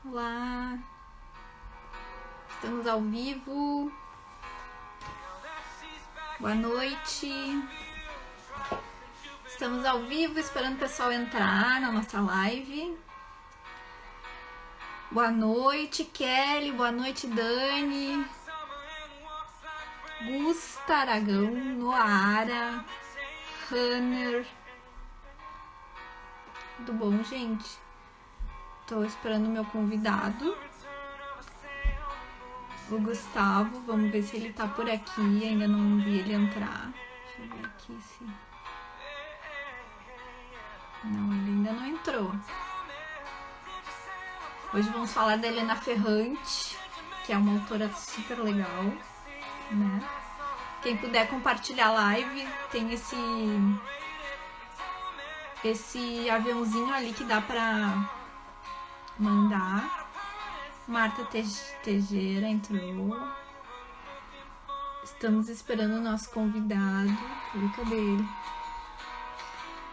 Olá, estamos ao vivo. Boa noite. Estamos ao vivo, esperando o pessoal entrar na nossa live. Boa noite, Kelly. Boa noite, Dani. Gusta Aragão, Noara, Hanner. Tudo bom, gente? Tô esperando o meu convidado, o Gustavo. Vamos ver se ele tá por aqui. Ainda não vi ele entrar. Deixa eu ver aqui se... Não, ele ainda não entrou. Hoje vamos falar da Helena Ferrante, que é uma autora super legal, né? Quem puder compartilhar a live, tem esse aviãozinho ali que dá pra mandar. Marta Teixeira entrou. Estamos esperando o nosso convidado. Cadê ele?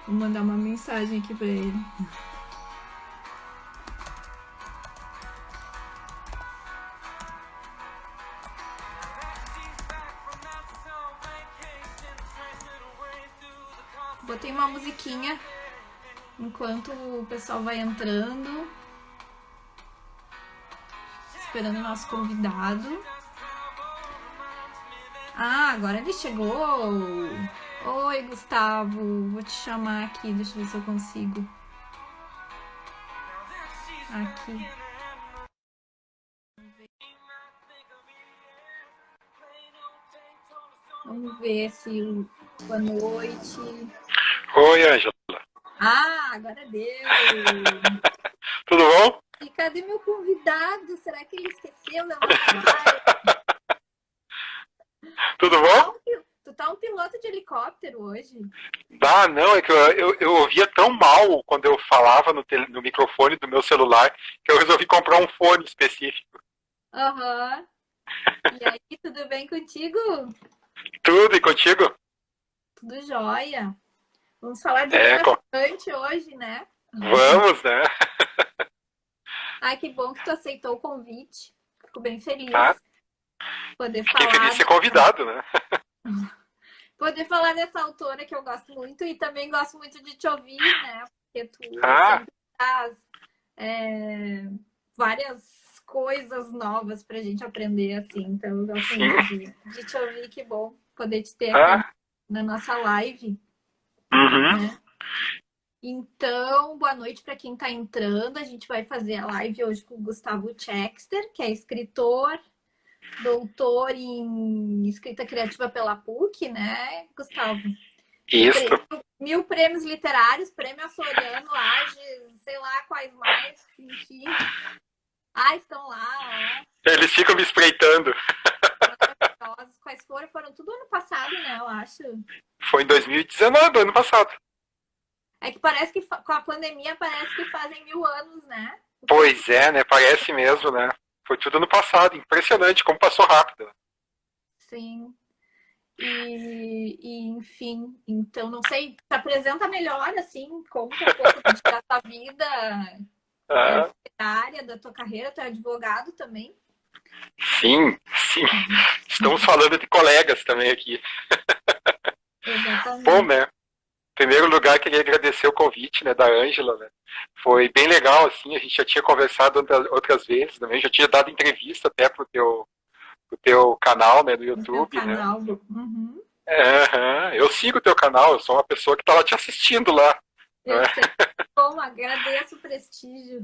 Vou mandar uma mensagem aqui pra ele. Botei uma musiquinha enquanto o pessoal vai entrando. Esperando o nosso convidado. Ah, agora ele chegou. Oi, Gustavo. Vou te chamar aqui. Deixa eu ver se eu consigo. Aqui. Vamos ver se... Boa noite. Oi, Ângela. Ah, agora deu. Tudo bom? E cadê meu convidado? Será que ele esqueceu da nossa live? Tudo bom? Tu tá um piloto de helicóptero hoje? Ah, não, é que eu ouvia tão mal quando eu falava no microfone do meu celular que eu resolvi comprar um fone específico. Aham. E aí, tudo bem contigo? Tudo, e contigo? Tudo jóia. Vamos falar de Helena Ferrante hoje, né? Vamos, né? Ai, que bom que tu aceitou o convite. Fico bem feliz. Ah, Poder fiquei falar. feliz de ser convidado, né? Poder falar dessa autora que eu gosto muito e também gosto muito de te ouvir, né? Porque tu sempre traz várias coisas novas pra gente aprender, assim. Então, eu gosto muito de te ouvir. Que bom poder te ter aqui na nossa live. Uhum. Né? Então, boa noite para quem está entrando. A gente vai fazer a live hoje com o Gustavo Chexter, que é escritor, doutor em escrita criativa pela PUC, né, Gustavo? Isso. 1000 prêmios literários, prêmio Açoriano, Lages, sei lá quais mais, enfim. Ah, estão lá, ó. Eles ficam me espreitando. Quais foram? Foram tudo ano passado, né, eu acho. Foi em 2019, ano passado. É que parece que com a pandemia parece que fazem 1000 anos, né? Pois é, né? Parece mesmo, né? Foi tudo ano passado. Impressionante como passou rápido. Sim. E enfim, então não sei, te apresenta melhor, assim, conta um pouco da tua vida literária, da tua carreira, tu é advogado também? Sim, sim. Estamos falando de colegas também aqui. Exatamente. Bom, né? Em primeiro lugar, queria agradecer o convite, né, da Ângela, né? Foi bem legal, assim, a gente já tinha conversado outras vezes também, já tinha dado entrevista até pro teu canal, né, do YouTube, canal. né? Uhum. Eu sigo o teu canal, eu sou uma pessoa que tá lá te assistindo lá. Eu sei. Bom, agradeço o prestígio.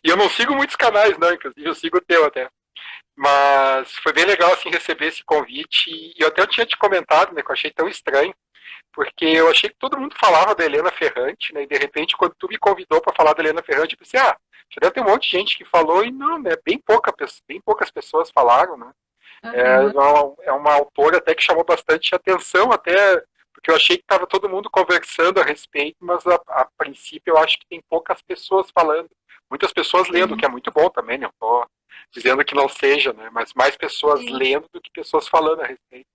E eu não sigo muitos canais, não, inclusive eu sigo o teu até. Mas foi bem legal, assim, receber esse convite. E eu até tinha te comentado, né, que eu achei tão estranho, porque eu achei que todo mundo falava da Helena Ferrante, né, e de repente, quando tu me convidou para falar da Helena Ferrante, eu pensei, já deve ter um monte de gente que falou, e não, né, bem poucas pessoas falaram, né. É uma autora até que chamou bastante atenção, até porque eu achei que estava todo mundo conversando a respeito, mas a princípio eu acho que tem poucas pessoas falando. Muitas pessoas lendo, que é muito bom também, não estou dizendo que não seja, né? Mas mais pessoas lendo do que pessoas falando a respeito.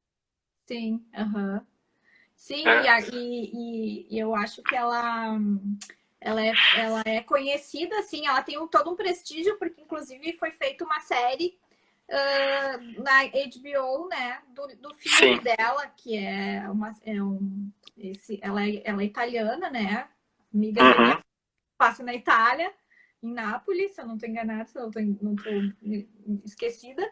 Sim, Sim, e eu acho que ela ela é conhecida, assim, ela tem todo um prestígio, porque inclusive foi feita uma série na HBO, né, do filme Sim. dela, que ela é italiana, né, amiga genial, Uhum. passa na Itália, em Nápoles, se eu não estou enganada, se eu não tô esquecida.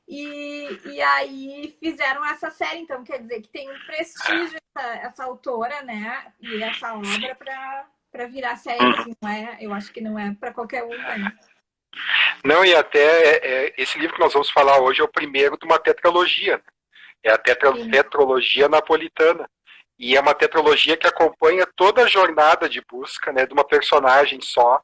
E aí fizeram essa série, então quer dizer que tem um prestígio essa autora, né? E essa obra para virar série, Uhum. assim, não é? Eu acho que não é para qualquer um, né? Não, e até esse livro que nós vamos falar hoje é o primeiro de uma tetralogia, né? É a Sim, tetralogia napolitana. E é uma tetralogia que acompanha toda a jornada de busca, né, de uma personagem só,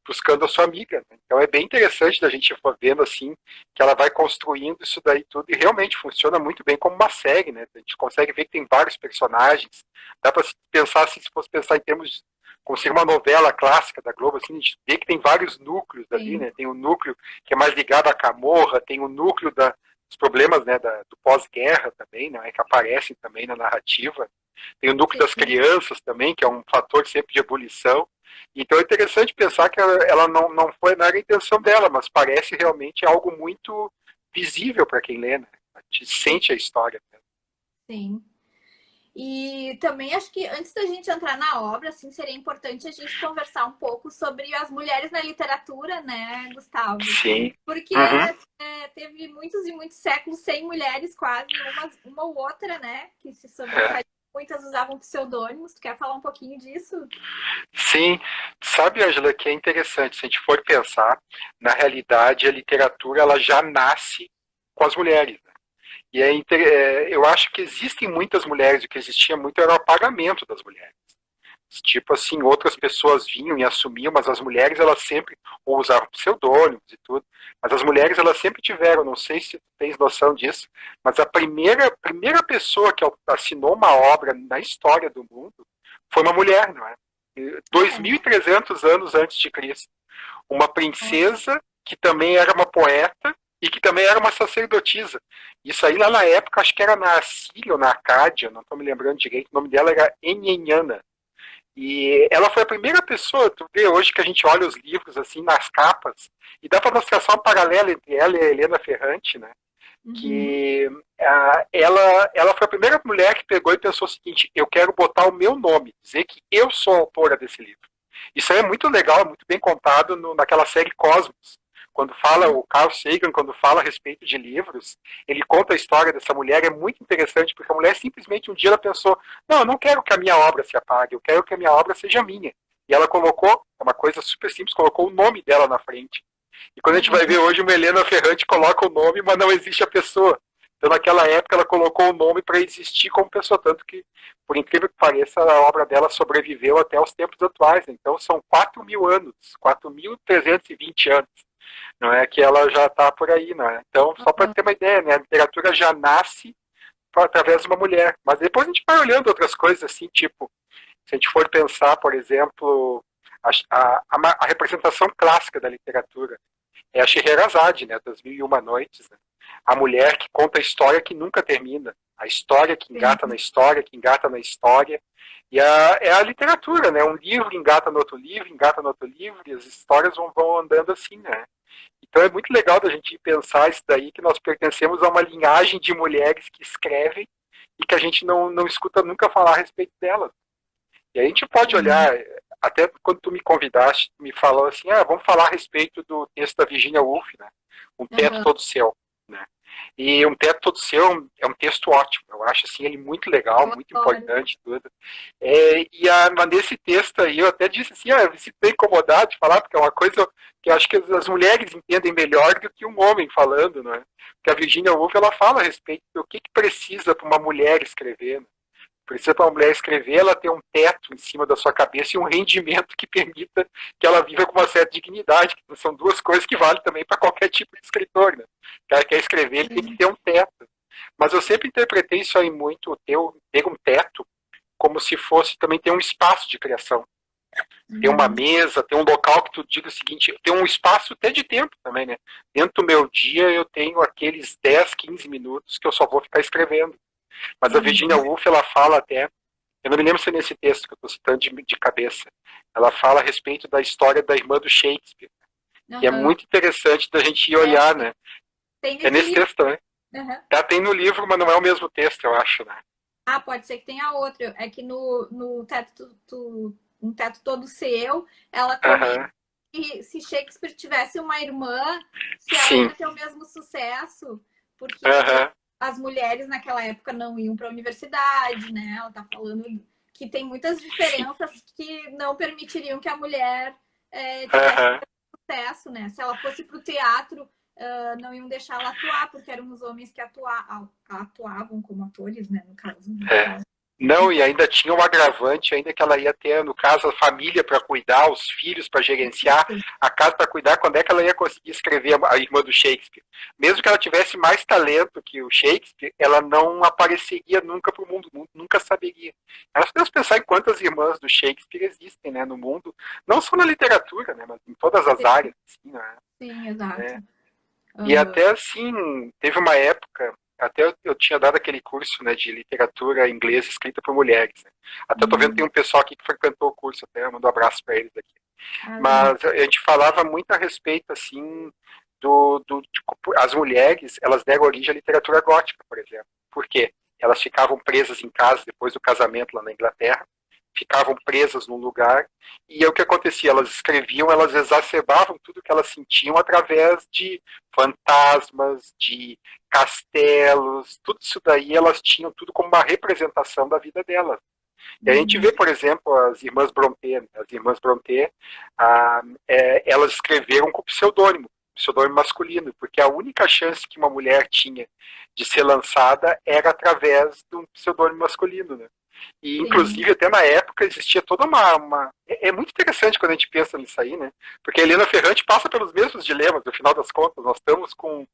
buscando a sua amiga. Então é bem interessante da gente for vendo assim que ela vai construindo isso daí tudo e realmente funciona muito bem como uma série, né? A gente consegue ver que tem vários personagens. Dá para pensar assim, se fosse pensar em termos como se uma novela clássica da Globo, assim, a gente vê que tem vários núcleos ali, sim, né? Tem o núcleo que é mais ligado à Camorra, tem o núcleo dos problemas, né, do pós-guerra também, né, que aparecem também na narrativa. Tem o núcleo das sim, crianças também, que é um fator sempre de ebulição. Então é interessante pensar que ela não foi, não era a intenção dela, mas parece realmente algo muito visível para quem lê, né? A gente sim, sente a história. Né? sim. E também acho que antes da gente entrar na obra, assim, seria importante a gente conversar um pouco sobre as mulheres na literatura, né, Gustavo? Sim. Porque Uhum. teve muitos e muitos séculos sem mulheres, quase uma ou outra, né, que se É. sobressaíram. Muitas usavam pseudônimos. Tu quer falar um pouquinho disso? Sim, sabe, Angela, que é interessante, se a gente for pensar, na realidade a literatura ela já nasce com as mulheres. Né? E eu acho que existem muitas mulheres, o que existia muito era o apagamento das mulheres. Tipo assim, outras pessoas vinham e assumiam, mas as mulheres elas sempre ou usavam pseudônimos e tudo. Mas as mulheres elas sempre tiveram, não sei se tu tens noção disso, mas a primeira pessoa que assinou uma obra na história do mundo foi uma mulher, não é? Ah, é? 2.300 anos antes de Cristo. Uma Olha. princesa que também era uma poeta e que também era uma sacerdotisa. Isso aí lá na época, acho que era na Assíria ou na Acádia, não estou me lembrando direito, o nome dela era Enhenhana. E ela foi a primeira pessoa, tu vê hoje que a gente olha os livros assim nas capas, e dá para nós traçar um paralelo entre ela e a Helena Ferrante, né? Uhum. Que ela foi a primeira mulher que pegou e pensou o seguinte: eu quero botar o meu nome, dizer que eu sou a autora desse livro. Isso aí é muito legal, muito bem contado naquela série Cosmos. Quando fala o Carl Sagan, quando fala a respeito de livros, ele conta a história dessa mulher, é muito interessante, porque a mulher simplesmente um dia ela pensou, não, eu não quero que a minha obra se apague, eu quero que a minha obra seja minha. E ela colocou, é uma coisa super simples, colocou o nome dela na frente. E quando a gente vai ver Uhum. hoje, uma Helena Ferrante coloca o nome, mas não existe a pessoa. Então, naquela época, ela colocou o nome para existir como pessoa, tanto que, por incrível que pareça, a obra dela sobreviveu até os tempos atuais. Então, são 4.000 anos, 4.320 anos, não é que ela já está por aí, não é? Então, só para Uhum. ter uma ideia, né? A literatura já nasce através de uma mulher. Mas depois a gente vai olhando outras coisas assim, tipo, se a gente for pensar, por exemplo, a representação clássica da literatura é a Scheherazade, né, das Mil e Uma Noites, né? A mulher que conta a história que nunca termina, a história que Sim. engata na história, que engata na história, e é a literatura, né? Um livro engata no outro livro, engata no outro livro, e as histórias vão andando assim, né? Então é muito legal da gente pensar isso daí, que nós pertencemos a uma linhagem de mulheres que escrevem e que a gente não escuta nunca falar a respeito delas. E a gente pode Sim. olhar, até quando tu me convidaste, tu me falou assim, vamos falar a respeito do texto da Virginia Woolf, né? Um teto Uhum. todo seu, né? E um teto todo seu é um texto ótimo, eu acho assim ele muito legal, Eu muito adoro. importante tudo. Mas nesse texto aí eu até disse assim, eu me sinto bem incomodado de falar, porque é uma coisa que eu acho que as mulheres entendem melhor do que um homem falando, não é? Porque a Virginia Woolf ela fala a respeito do que precisa para uma mulher escrever, né? Precisa para uma mulher escrever, ela ter um teto em cima da sua cabeça e um rendimento que permita que ela viva com uma certa dignidade. Que são duas coisas que valem também para qualquer tipo de escritor. Né? O cara quer escrever, ele tem que Sim. ter um teto. Mas eu sempre interpretei isso aí muito, ter um teto, como se fosse também ter um espaço de criação. Ter uma Uhum. mesa, ter um local que tu diga o seguinte, ter um espaço até de tempo também, né? Dentro do meu dia eu tenho aqueles 10, 15 minutos que eu só vou ficar escrevendo. Mas a Uhum. Virginia Woolf, ela fala até, Eu não me lembro se é nesse texto que eu estou citando de cabeça. Ela fala a respeito da história da irmã do Shakespeare, que é Aham. muito interessante da gente ir É, olhar, né? tem É nesse nesse livro. texto também. Aham. Tá, tem no livro, mas não é o mesmo texto, eu acho, né? Ah, pode ser que tenha outro. É que no teto, um teto todo seu, ela comenta Aham. que se Shakespeare tivesse uma irmã, se ela Sim. ia ter o mesmo sucesso, porque Aham. as mulheres naquela época não iam para a universidade, né? Ela está falando que tem muitas Sim. diferenças que não permitiriam que a mulher tivesse Aham. sucesso, né? Se ela fosse para o teatro, não iam deixar ela atuar, porque eram os homens que atuavam como atores, né? No caso. É. Então, Não, e ainda tinha um agravante, ainda que ela ia ter, no caso, a família para cuidar, os filhos para gerenciar, a casa para cuidar, quando é que ela ia conseguir escrever a irmã do Shakespeare? Mesmo que ela tivesse mais talento que o Shakespeare, ela não apareceria nunca para o mundo, nunca saberia. Nós podemos pensar em quantas irmãs do Shakespeare existem, né, no mundo, não só na literatura, né, mas em todas as áreas, assim, né? sim, exato. E Uhum. até assim, teve uma época, até eu tinha dado aquele curso, né, de literatura inglesa escrita por mulheres. Né? Até eu tô vendo que tem um pessoal aqui que frequentou o curso, até eu mando um abraço para eles aqui. Ah, legal. Mas a gente falava muito a respeito, assim, as mulheres, elas deram origem à literatura gótica, por exemplo. Por quê? Elas ficavam presas em casa depois do casamento lá na Inglaterra, ficavam presas num lugar, e é o que acontecia, elas escreviam, elas exacerbavam tudo que elas sentiam através de fantasmas, de castelos, tudo isso daí elas tinham tudo como uma representação da vida delas. E a gente Uhum. vê, por exemplo, as irmãs Brontë. As irmãs Brontë, elas escreveram com pseudônimo masculino, porque a única chance que uma mulher tinha de ser lançada era através de um pseudônimo masculino, né? E, Sim, inclusive, até na época existia toda uma. É muito interessante quando a gente pensa nisso aí, né? Porque a Helena Ferrante passa pelos mesmos dilemas, no final das contas. Nós estamos com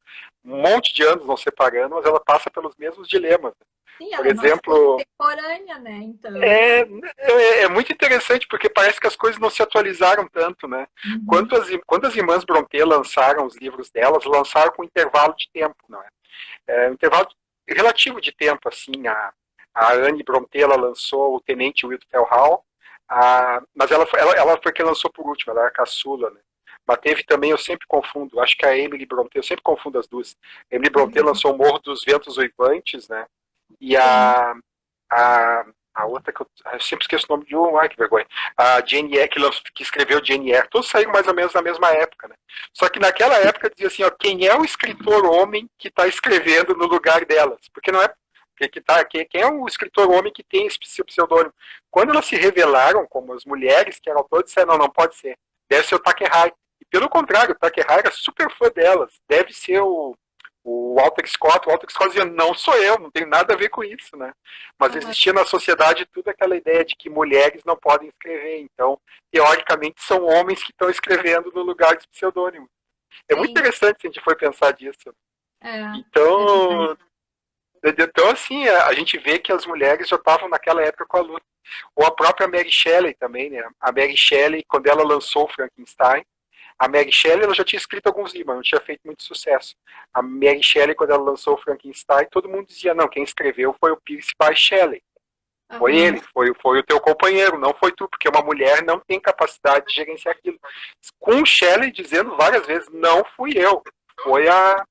um monte de anos nos separando, mas ela passa pelos mesmos dilemas. sim, Por ela é nossa exemplo, contemporânea, né? Então, é muito interessante porque parece que as coisas não se atualizaram tanto, né? uhum. Quando as irmãs Brontë lançaram os livros delas, lançaram com um intervalo de tempo, não é? Um intervalo relativo de tempo, assim, a Anne Brontë, ela lançou o Tenente Will Hall, mas ela foi quem lançou por último, ela era a caçula, né? Mas teve também, eu sempre confundo, acho que a Emily Brontë, eu sempre confundo as duas. A Emily Brontë Uhum. lançou o Morro dos Ventos Uivantes, né? E Sim, a, a outra que eu sempre esqueço o nome de um, ai que vergonha. A Jane Eyre, que escreveu Jane Eyre, todos saíram mais ou menos na mesma época, né? Só que naquela época dizia assim, ó, quem é o escritor homem que está escrevendo no lugar delas? Porque não é quem é o escritor homem que tem esse pseudônimo? Quando elas se revelaram como as mulheres que eram autores, disseram, não, não pode ser. Deve ser o Takehai. E pelo contrário, o Takehai era super fã delas. Deve ser o Walter Scott. O Walter Scott dizia, não sou eu, não tenho nada a ver com isso, né? Mas uhum. existia na sociedade tudo aquela ideia de que mulheres não podem escrever. Então, teoricamente, são homens que estão escrevendo no lugar de pseudônimo. É muito Sim, interessante se a gente for pensar disso. é verdade. Então, assim, a gente vê que as mulheres já estavam naquela época com a luta. Ou a própria Mary Shelley também, né? A Mary Shelley, quando ela lançou o Frankenstein, a Mary Shelley ela já tinha escrito alguns livros, não tinha feito muito sucesso. A Mary Shelley, quando ela lançou o Frankenstein, todo mundo dizia, não, quem escreveu foi o Percy Bysshe Shelley. Foi Uhum. ele, foi o teu companheiro, não foi tu, porque uma mulher não tem capacidade de gerenciar aquilo. Com o Shelley dizendo várias vezes, não fui eu, foi a,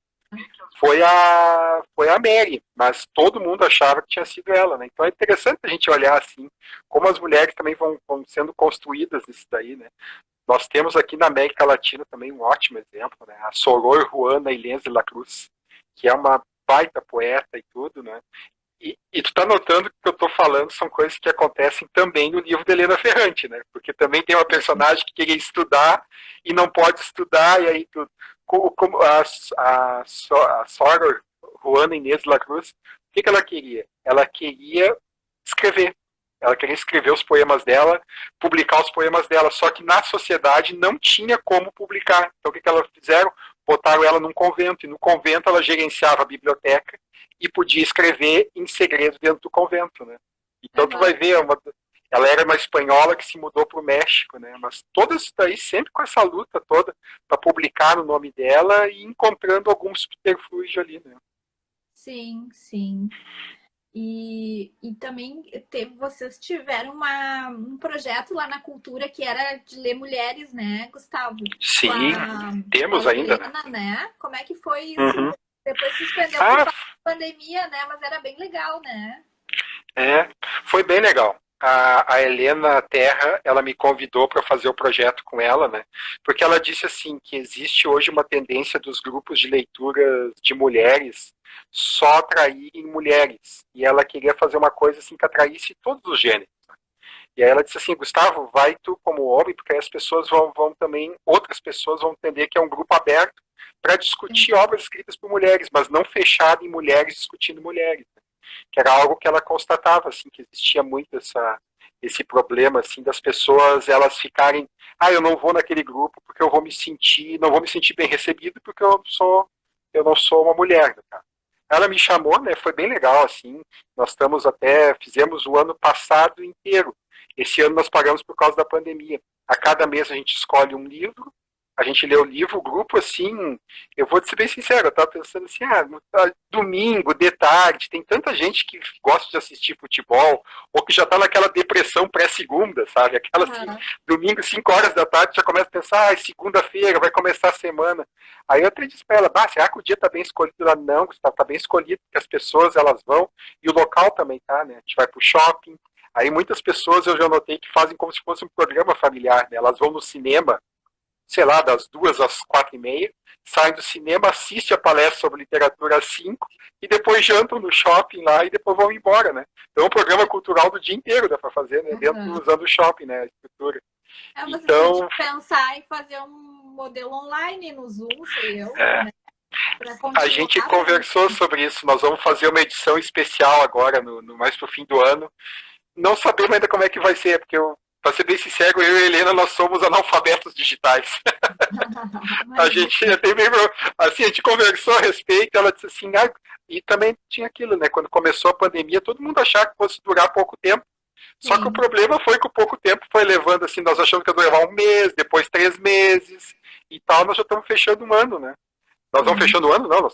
foi a Mary, mas todo mundo achava que tinha sido ela, né? Então é interessante a gente olhar assim, como as mulheres também vão sendo construídas nisso daí, né? Nós temos aqui na América Latina também um ótimo exemplo, né? A Soror Juana Inés de la Cruz, que é uma baita poeta e tudo, né? E tu tá notando que o que eu tô falando são coisas que acontecem também no livro de Helena Ferrante, né? Porque também tem uma personagem que queria estudar e não pode estudar, e aí tu, como a Soror Juana Inês de la Cruz, o que ela queria? Ela queria escrever. Ela queria escrever os poemas dela, publicar os poemas dela, só que na sociedade não tinha como publicar. Então o que elas fizeram? Botaram ela num convento, e no convento ela gerenciava a biblioteca e podia escrever em segredo dentro do convento, né? Então tu Uhum. vai ver, ela era uma espanhola que se mudou para o México, né? Mas todo isso daí sempre com essa luta toda para publicar no nome dela e encontrando alguns subterfúgios ali, né? Sim, sim. E também vocês tiveram um projeto lá na Cultura que era de ler mulheres, né, Gustavo? Sim, Com a temos ainda, né? Helena, né? Como é que foi isso? Uhum. Depois suspendeu por Ah, causa da pandemia, né? Mas era bem legal, né? foi bem legal. A Helena Terra, ela me convidou para fazer o projeto com ela, né? Porque ela disse assim que existe hoje uma tendência dos grupos de leitura de mulheres só atraírem mulheres. E ela queria fazer uma coisa assim que atraísse todos os gêneros. E aí ela disse assim, Gustavo, vai tu como homem, porque aí as pessoas vão também, outras pessoas vão entender que é um grupo aberto para discutir obras escritas por mulheres, mas não fechado em mulheres discutindo mulheres. Que era algo que ela constatava, assim, que existia muito esse problema, assim, das pessoas, elas ficarem, eu não vou naquele grupo porque eu não vou me sentir bem recebido porque eu não sou uma mulher, né, cara? Ela me chamou, né, foi bem legal, assim, fizemos o ano passado inteiro. Esse ano nós pagamos por causa da pandemia. A cada mês a gente escolhe um livro, a gente lê o livro, o grupo, assim, eu vou ser bem sincero, eu estava pensando assim, domingo, de tarde, tem tanta gente que gosta de assistir futebol, ou que já está naquela depressão pré-segunda, sabe? Aquela assim, domingo, 5 horas da tarde, já começa a pensar, segunda-feira, vai começar a semana. Aí eu até disse para ela, será que o dia está bem escolhido? Ela, não, Gustavo, está bem escolhido, porque as pessoas, elas vão, e o local também tá, né? A gente vai pro shopping, aí muitas pessoas eu já notei que fazem como se fosse um programa familiar, né? Elas vão no cinema, sei lá, das 2 às 4h30, saem do cinema, assistem a palestra sobre literatura às 5 e depois jantam no shopping lá e depois vão embora, né? Então é um programa cultural do dia inteiro dá para fazer, né? Usando o shopping, né? A estrutura. Vocês Então, podiam pensar em fazer um modelo online no Zoom, sei eu, né? A gente conversou sobre isso. Nós vamos fazer uma edição especial agora, mais pro fim do ano. Não sabemos ainda como é que vai ser, porque para ser bem sincero, eu e a Helena, nós somos analfabetos digitais. A gente até mesmo, assim, a gente conversou a respeito, ela disse assim, e também tinha aquilo, né? Quando começou a pandemia, todo mundo achava que fosse durar pouco tempo. Só que o problema foi que o pouco tempo foi levando, assim, nós achamos que ia durar 1 mês, depois 3 meses e tal, nós já estamos fechando um ano, né? Nós vamos fechando o ano, não,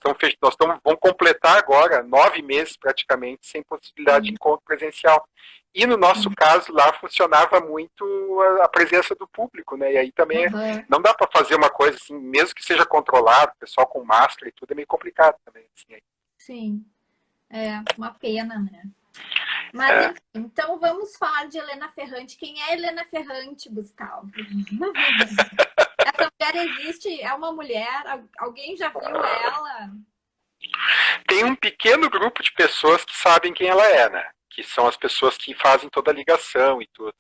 vamos completar agora 9 meses praticamente sem possibilidade de encontro presencial. E no nosso caso lá funcionava muito a presença do público, né? E aí também não dá para fazer uma coisa assim, mesmo que seja controlado, o pessoal com máscara e tudo é meio complicado também. Assim, aí. Sim, é uma pena, né? Mas enfim, então vamos falar de Helena Ferrante. Quem é Helena Ferrante, Gustavo? Essa mulher existe? É uma mulher? Alguém já viu ela? Tem um pequeno grupo de pessoas que sabem quem ela é, né? Que são as pessoas que fazem toda a ligação e tudo.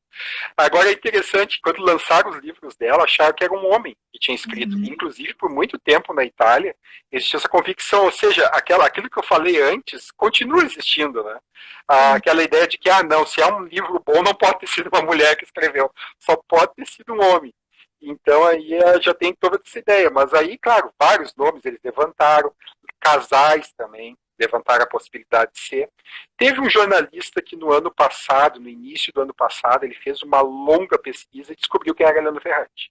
Agora é interessante, quando lançaram os livros dela, acharam que era um homem que tinha escrito. Inclusive, por muito tempo na Itália, existia essa convicção, ou seja, aquilo que eu falei antes continua existindo, né? Aquela ideia de que, não, se é um livro bom, não pode ter sido uma mulher que escreveu, só pode ter sido um homem. Então aí já tem toda essa ideia. Mas aí, claro, vários nomes eles levantaram, casais também levantaram a possibilidade de ser. Teve um jornalista que no ano passado, no início do ano passado, ele fez uma longa pesquisa e descobriu quem era Helena Ferrante.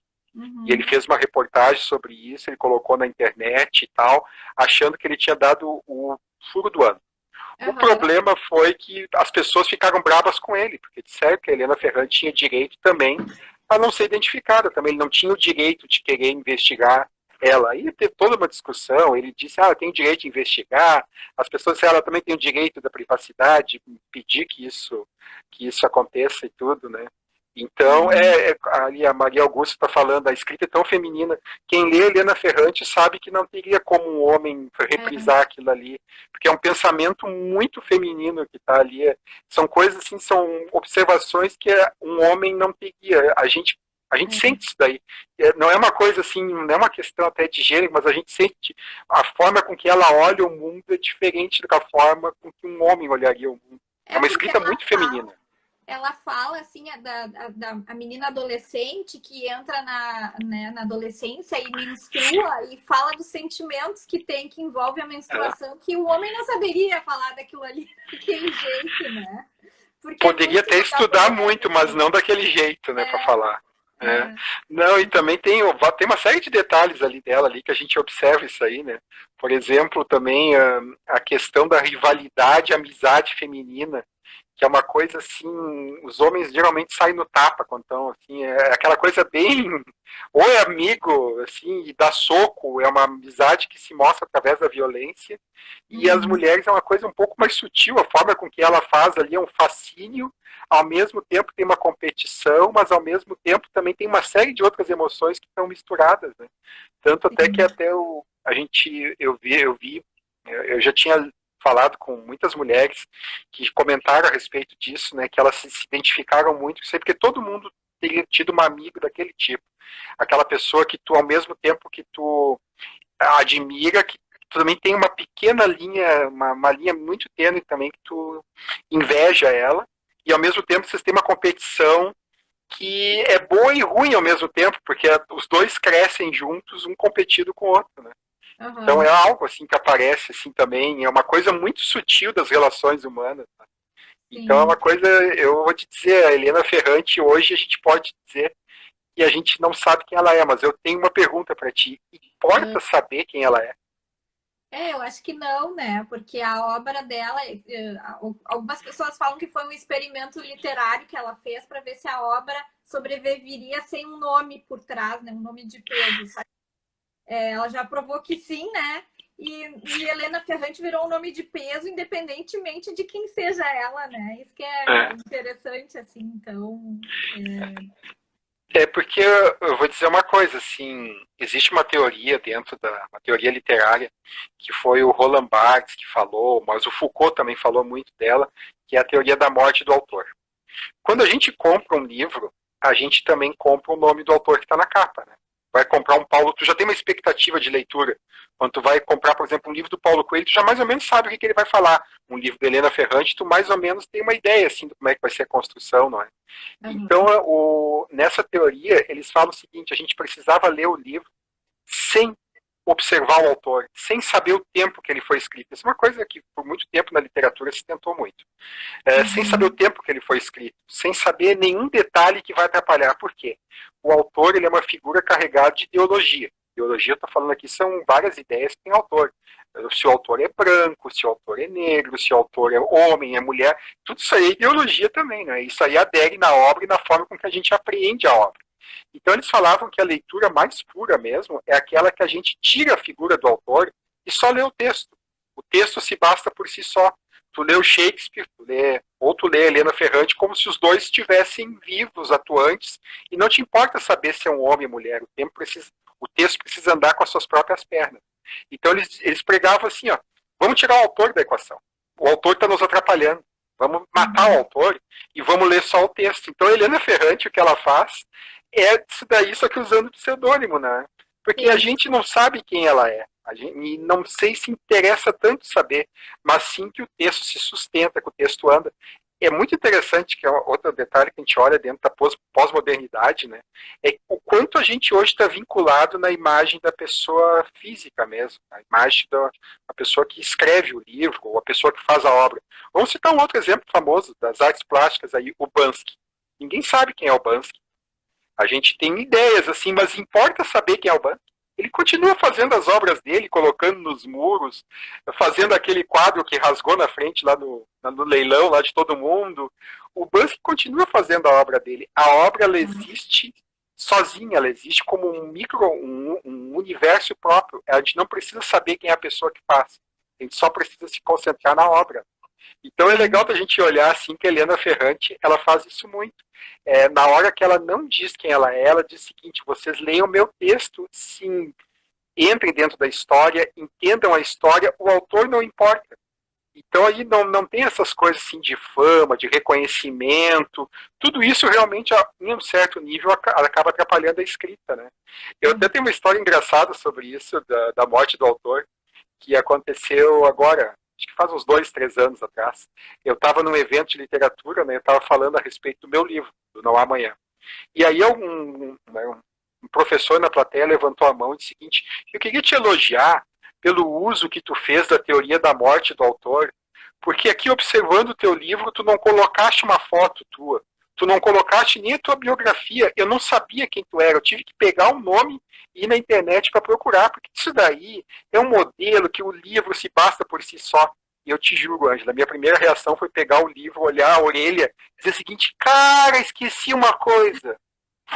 E ele fez uma reportagem sobre isso, ele colocou na internet e tal, achando que ele tinha dado o furo do ano. O problema foi que as pessoas ficaram bravas com ele, porque disseram que a Helena Ferrante tinha direito também a não ser identificada, também ele não tinha o direito de querer investigar ela. Aí teve toda uma discussão, ele disse, ela tem o direito de investigar, as pessoas disseram, ela também tem o direito da privacidade, pedir que isso aconteça e tudo, né? Então, ali a Maria Augusta está falando, a escrita é tão feminina. Quem lê Helena Ferrante sabe que não teria como um homem reprisar aquilo ali, porque é um pensamento muito feminino que está ali. São coisas assim, são observações que um homem não teria. A gente sente isso daí. Não é uma coisa assim, não é uma questão até de gênero, mas a gente sente a forma com que ela olha o mundo é diferente da forma com que um homem olharia o mundo. É uma escrita muito feminina. Ela fala, assim, a menina adolescente que entra na adolescência e menstrua e fala dos sentimentos que tem, que envolve a menstruação, que o homem não saberia falar daquilo ali daquele jeito, né? Porque poderia até estudar muito, mas não daquele jeito, né, para falar. É. Não, e também tem uma série de detalhes ali dela ali que a gente observa isso aí, né? Por exemplo, também a questão da rivalidade, amizade feminina, que é uma coisa assim, os homens geralmente saem no tapa quando estão assim, é aquela coisa bem, ou é amigo, assim, e dá soco, é uma amizade que se mostra através da violência, e as Uhum. mulheres é uma coisa um pouco mais sutil, a forma com que ela faz ali é um fascínio, ao mesmo tempo tem uma competição, mas ao mesmo tempo também tem uma série de outras emoções que estão misturadas, né? Tanto até que Sim. até a gente, eu já tinha falado com muitas mulheres que comentaram a respeito disso, né, que elas se identificaram muito, sei porque todo mundo teria tido uma amiga daquele tipo, aquela pessoa que tu, ao mesmo tempo que tu admira, que tu também tem uma pequena linha, uma linha muito tênue também, que tu inveja ela, e ao mesmo tempo vocês têm uma competição que é boa e ruim ao mesmo tempo, porque os dois crescem juntos, um competido com o outro, né? Então é Aham. algo assim que aparece assim também, é uma coisa muito sutil das relações humanas. Né? Então é uma Sim. coisa, eu vou te dizer, a Helena Ferrante hoje a gente pode dizer que a gente não sabe quem ela é, mas eu tenho uma pergunta para ti. Importa saber quem ela é? Eu acho que não, né? Porque a obra dela, algumas pessoas falam que foi um experimento literário que ela fez para ver se a obra sobreviveria sem um nome por trás, né? Um nome de peso. Ela já provou que sim, né? E Helena Ferrante virou um nome de peso, independentemente de quem seja ela, né? Isso que é É. interessante, assim. Então, É porque eu vou dizer uma coisa, assim, existe uma teoria dentro uma teoria literária, que foi o Roland Barthes que falou, mas o Foucault também falou muito dela, que é a teoria da morte do autor. Quando a gente compra um livro, a gente também compra o nome do autor que está na capa, né? Vai comprar um Paulo, tu já tem uma expectativa de leitura. Quando tu vai comprar, por exemplo, um livro do Paulo Coelho, tu já mais ou menos sabe o que ele vai falar. Um livro da Helena Ferrante, tu mais ou menos tem uma ideia assim de como é que vai ser a construção, não é? Então, uhum, nessa teoria, eles falam o seguinte: a gente precisava ler o livro sem observar o autor, sem saber o tempo que ele foi escrito. Isso é uma coisa que por muito tempo na literatura se tentou muito. Sem saber o uhum, tempo que ele foi escrito, sem saber nenhum detalhe que vai atrapalhar. Por quê? O autor ele é uma figura carregada de ideologia. Ideologia, eu estou falando aqui, são várias ideias que tem autor. Se o autor é branco, se o autor é negro, se o autor é homem, é mulher, tudo isso aí é ideologia também, né? Isso aí adere na obra e na forma com que a gente apreende a obra. Então eles falavam que a leitura mais pura mesmo é aquela que a gente tira a figura do autor e só lê o texto. O texto se basta por si só. Tu lê o Shakespeare, ou tu lê a Helena Ferrante como se os dois estivessem vivos, atuantes, e não te importa saber se é um homem ou mulher. O texto precisa andar com as suas próprias pernas. Então eles pregavam assim, ó, vamos tirar o autor da equação. O autor está nos atrapalhando. Vamos matar o uhum, autor e vamos ler só o texto. Então a Helena Ferrante, o que ela faz é isso daí, só que usando pseudônimo, né? Porque a sim. gente não sabe quem ela é. E não sei se interessa tanto saber, mas sim que o texto se sustenta, que o texto anda. É muito interessante, que é outro detalhe que a gente olha dentro da pós-modernidade, né? É o quanto a gente hoje está vinculado na imagem da pessoa física mesmo, a imagem da pessoa que escreve o livro, ou a pessoa que faz a obra. Vamos citar um outro exemplo famoso das artes plásticas aí, o Banksy. Ninguém sabe quem é o Banksy. A gente tem ideias, assim, mas importa saber quem é o Banksy. Ele continua fazendo as obras dele, colocando nos muros, fazendo aquele quadro que rasgou na frente lá no leilão lá de todo mundo. O Banksy continua fazendo a obra dele. A obra ela existe sozinha, ela existe como um universo próprio. A gente não precisa saber quem é a pessoa que faz. A gente só precisa se concentrar na obra. Então é legal Sim. da gente olhar assim que a Helena Ferrante ela faz isso muito. Na hora que ela não diz quem ela diz o seguinte: vocês leiam meu texto, sim, entrem dentro da história, entendam a história, o autor não importa. Então aí não tem essas coisas assim de fama, de reconhecimento, tudo isso realmente em um certo nível acaba atrapalhando a escrita, né? Eu até Uhum. tenho uma história engraçada sobre isso, da morte do autor, que aconteceu agora, acho que faz uns 2, 3 anos atrás. Eu estava num evento de literatura, né? Eu estava falando a respeito do meu livro, do Não Há Amanhã. E aí um professor na plateia levantou a mão e disse o seguinte: eu queria te elogiar pelo uso que tu fez da teoria da morte do autor, porque aqui observando o teu livro tu não colocaste uma foto tua, Tu não colocaste nem a tua biografia. Eu não sabia quem tu era. Eu tive que pegar o nome e ir na internet para procurar, porque isso daí é um modelo que o livro se basta por si só. E eu te juro, Ângela, minha primeira reação foi pegar o livro, olhar a orelha e dizer o seguinte: cara, esqueci uma coisa.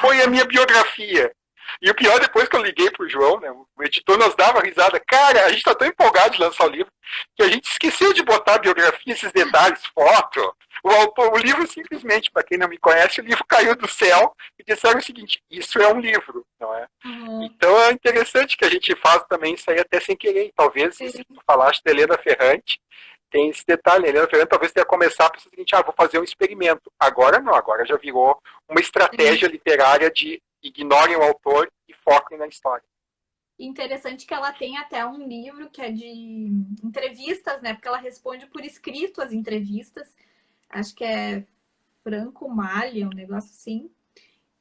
Foi a minha biografia. E o pior, depois que eu liguei pro João, né, o editor nos dava risada. Cara, a gente tá tão empolgado de lançar o livro que a gente esqueceu de botar a biografia, esses detalhes, foto. O livro simplesmente, para quem não me conhece, o livro caiu do céu e disseram o seguinte: isso é um livro, não é? Então é interessante que a gente faça também isso aí até sem querer. Talvez, se tu falaste da Helena Ferrante, tem esse detalhe. A Helena Ferrante talvez tenha começado a pensar o seguinte: vou fazer um experimento. Agora não, agora já virou uma estratégia literária de ignorem o autor e foquem na história. Interessante que ela tem até um livro que é de entrevistas, né? Porque ela responde por escrito as entrevistas. Acho que é Franco Malha, um negócio assim.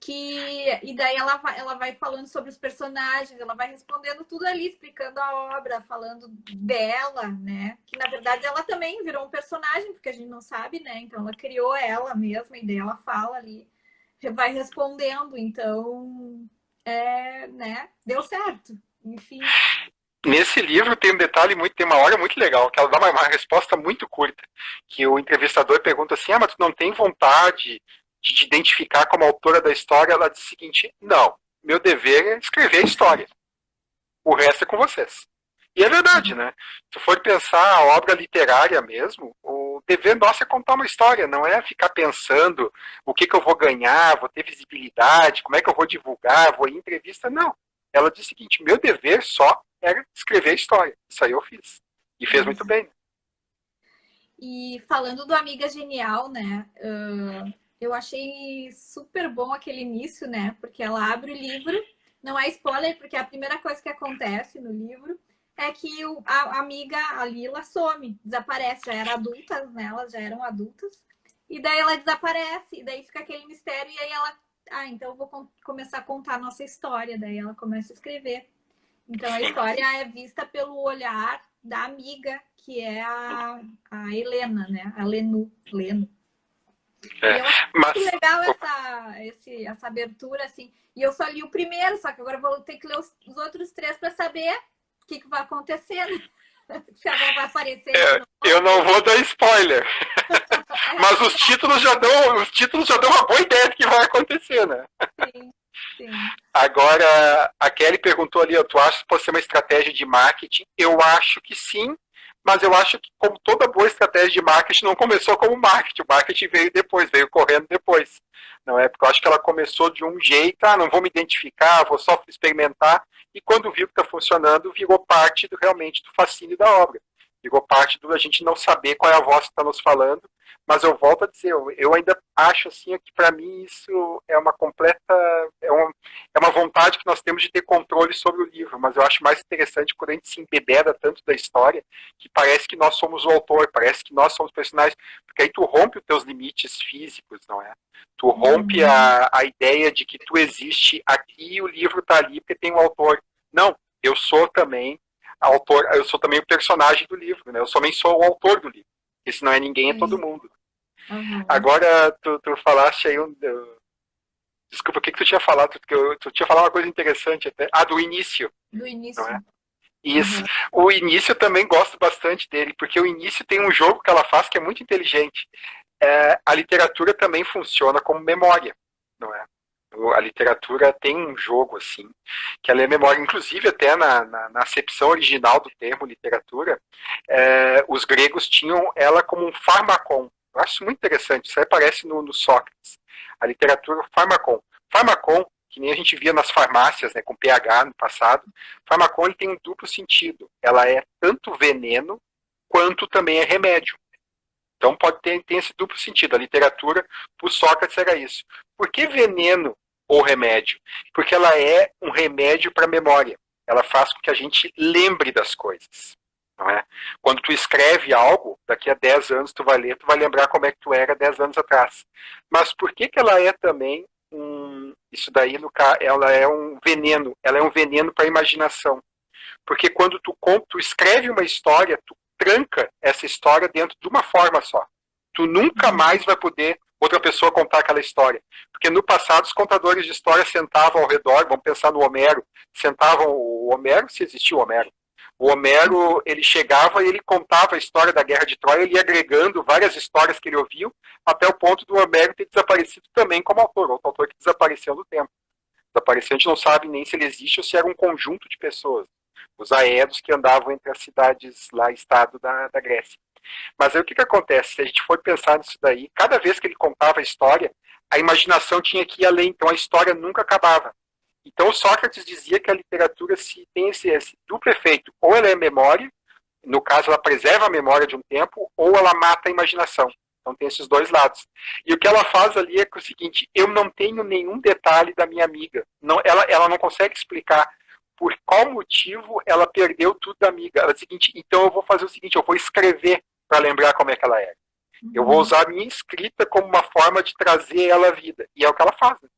E daí ela vai falando sobre os personagens, ela vai respondendo tudo ali, explicando a obra, falando dela, né? Que na verdade ela também virou um personagem, porque a gente não sabe, né? Então ela criou ela mesma e daí ela fala ali, vai respondendo. Então, né? Deu certo. Enfim. Nesse livro tem um detalhe tem uma hora muito legal, que ela dá uma resposta muito curta, que o entrevistador pergunta assim: mas tu não tem vontade de te identificar como autora da história? Ela diz o seguinte: não, meu dever é escrever a história. O resto é com vocês. E é verdade, né? Se for pensar a obra literária mesmo, o dever nosso é contar uma história, não é ficar pensando o que eu vou ganhar, vou ter visibilidade, como é que eu vou divulgar, vou ir em entrevista. Não. Ela diz o seguinte: meu dever só era escrever a história. Isso aí eu fiz. E fez muito bem. E falando do Amiga Genial, né? Eu achei super bom aquele início, né? Porque ela abre o livro, não é spoiler, porque a primeira coisa que acontece no livro é que a amiga, a Lila, some, desaparece. Já eram adultas, né? Elas já eram adultas. E daí ela desaparece, e daí fica aquele mistério, e aí ela... então eu vou começar a contar a nossa história. Daí ela começa a escrever. Então a história é vista pelo olhar da amiga, que é a Helena, né? A Leno. E eu acho muito legal essa abertura, assim. E eu só li o primeiro, só que agora eu vou ter que ler os outros 3 para saber o que vai acontecer, né? Se a avó vai aparecer. Eu não vou dar spoiler. Mas os títulos já dão uma boa ideia do que vai acontecer, né? Sim. Agora, a Kelly perguntou ali: tu acha que pode ser uma estratégia de marketing? Eu acho que sim, mas eu acho que, como toda boa estratégia de marketing, não começou como marketing. O marketing veio depois, veio correndo depois. Não é? Porque eu acho que ela começou de um jeito: não vou me identificar, vou só experimentar. E quando viu que está funcionando, virou parte realmente do fascínio da obra. Virou parte do a gente não saber qual é a voz que está nos falando. Mas eu volto a dizer, eu ainda acho assim que para mim isso é uma completa, é uma vontade que nós temos de ter controle sobre o livro, mas eu acho mais interessante quando a gente se embebeda tanto da história, que parece que nós somos o autor, parece que nós somos personagens, porque aí tu rompe os teus limites físicos, não é? Tu rompe a ideia de que tu existe aqui e o livro está ali porque tem um autor. Não, eu sou também autor, eu sou também o personagem do livro, né? Eu também sou o autor do livro. Porque se não é ninguém, é todo mundo. Agora, tu falaste aí desculpa, o que tu tinha falado? Tu tinha falado uma coisa interessante até. Do início. Do início. Não é? Isso. O início eu também gosto bastante dele, porque o início tem um jogo que ela faz que é muito inteligente. A literatura também funciona como memória, não é? A literatura tem um jogo assim, que ela é memória. Inclusive, até na acepção original do termo literatura, os gregos tinham ela como um pharmakon. Eu acho isso muito interessante. Isso aí aparece no Sócrates. A literatura, pharmakon. Pharmakon, que nem a gente via nas farmácias, né, com PH no passado, pharmakon ele tem um duplo sentido. Ela é tanto veneno quanto também é remédio. Então pode ter esse duplo sentido. A literatura, por Sócrates, era isso. Por que veneno ou remédio? Porque ela é um remédio para a memória. Ela faz com que a gente lembre das coisas. Não é? Quando tu escreve algo, daqui a 10 anos tu vai ler, tu vai lembrar como é que tu era 10 anos atrás. Mas por que ela é também isso daí, ela é um veneno. Ela é um veneno para a imaginação. Porque quando tu escreve uma história, tu tranca essa história dentro de uma forma só. Tu nunca mais vai poder outra pessoa contar aquela história. Porque no passado os contadores de história sentavam ao redor, vamos pensar no Homero, sentavam o Homero, se existia o Homero. O Homero, ele chegava e ele contava a história da Guerra de Troia, ele ia agregando várias histórias que ele ouviu, até o ponto do Homero ter desaparecido também como autor, outro autor que desapareceu no tempo. Desapareceu, a gente não sabe nem se ele existe ou se era um conjunto de pessoas. Os aedos que andavam entre as cidades lá, estado da Grécia. Mas aí o que acontece? Se a gente for pensar nisso daí, cada vez que ele contava a história, a imaginação tinha que ir além, então a história nunca acabava. Então Sócrates dizia que a literatura se tem esse duplo efeito, ou ela é memória, no caso ela preserva a memória de um tempo, ou ela mata a imaginação. Então tem esses dois lados. E o que ela faz ali é que o seguinte, eu não tenho nenhum detalhe da minha amiga. Não, ela não consegue explicar por qual motivo ela perdeu tudo da amiga. Ela diz o seguinte, então eu vou fazer o seguinte, eu vou escrever para lembrar como é que ela era. Eu vou usar a minha escrita como uma forma de trazer ela à vida. E é o que ela faz. Né?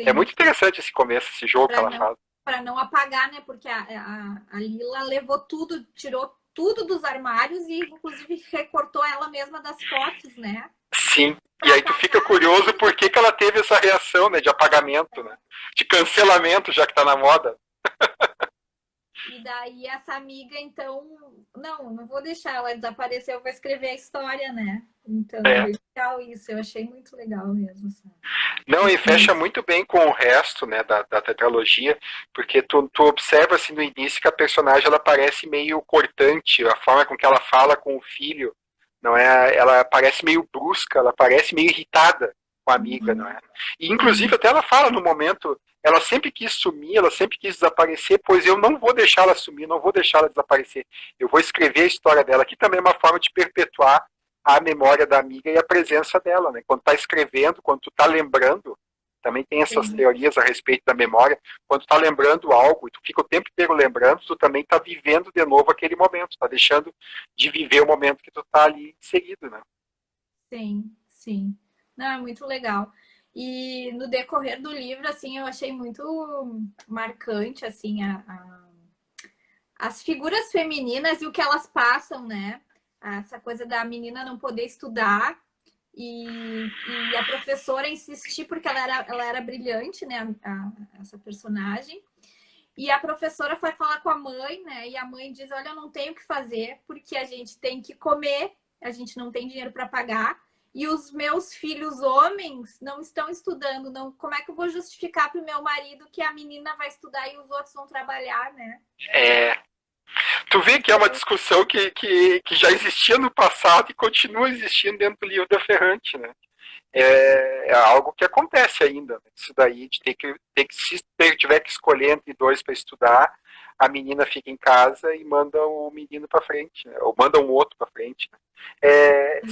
É muito interessante esse começo, esse jogo que ela faz. Para não apagar, né? Porque a Lila levou tudo, tirou tudo dos armários e inclusive recortou ela mesma das fotos, né? Sim. E aí tu fica curioso por que ela teve essa reação, né? De apagamento, né? De cancelamento, já que tá na moda. E daí essa amiga, então, não vou deixar ela desaparecer, eu vou escrever a história, né? Então, é legal isso, eu achei muito legal mesmo. Sabe? Não, e fecha muito bem com o resto, né, da tetralogia, porque tu observa assim no início que a personagem ela parece meio cortante, a forma com que ela fala com o filho, não é? Ela parece meio brusca, ela parece meio irritada com a amiga, não é? E inclusive até ela fala no momento, ela sempre quis sumir, ela sempre quis desaparecer, pois eu não vou deixar ela sumir, não vou deixar ela desaparecer. Eu vou escrever a história dela, que também é uma forma de perpetuar a memória da amiga e a presença dela, né? Quando tá escrevendo, quando tu tá lembrando, também tem essas teorias a respeito da memória, quando tu tá lembrando algo e tu fica o tempo inteiro lembrando, tu também tá vivendo de novo aquele momento, tá deixando de viver o momento que tu tá ali inserido, né? Sim, sim. Não, é muito legal. E no decorrer do livro, assim, eu achei muito marcante, assim, as figuras femininas e o que elas passam, né? Essa coisa da menina não poder estudar e a professora insistir, porque ela era brilhante, né? Essa personagem. E a professora foi falar com a mãe, né? E a mãe diz, olha, eu não tenho o que fazer, porque a gente tem que comer, a gente não tem dinheiro para pagar. E os meus filhos homens não estão estudando. Não, como é que eu vou justificar para o meu marido que a menina vai estudar e os outros vão trabalhar, né? Tu vê que é uma discussão que já existia no passado e continua existindo dentro do livro da Ferrante, né? É algo que acontece ainda. Né? Isso daí de ter que se tiver que escolher entre dois para estudar, a menina fica em casa e manda o menino para frente, né? Ou manda um outro para frente. Né?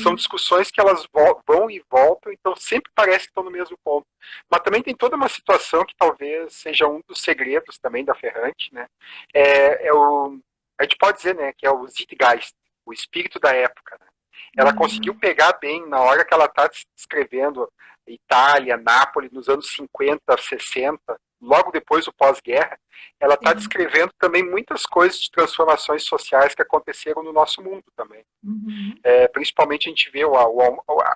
São discussões que elas vão e voltam, então sempre parece que estão no mesmo ponto. Mas também tem toda uma situação que talvez seja um dos segredos também da Ferrante, né? A gente pode dizer, né, que é o Zeitgeist, o espírito da época. Né? Ela conseguiu pegar bem na hora que ela está descrevendo Itália, Nápoles, nos anos 50, 60, logo depois do pós-guerra, ela está descrevendo também muitas coisas de transformações sociais que aconteceram no nosso mundo também. Principalmente a gente vê o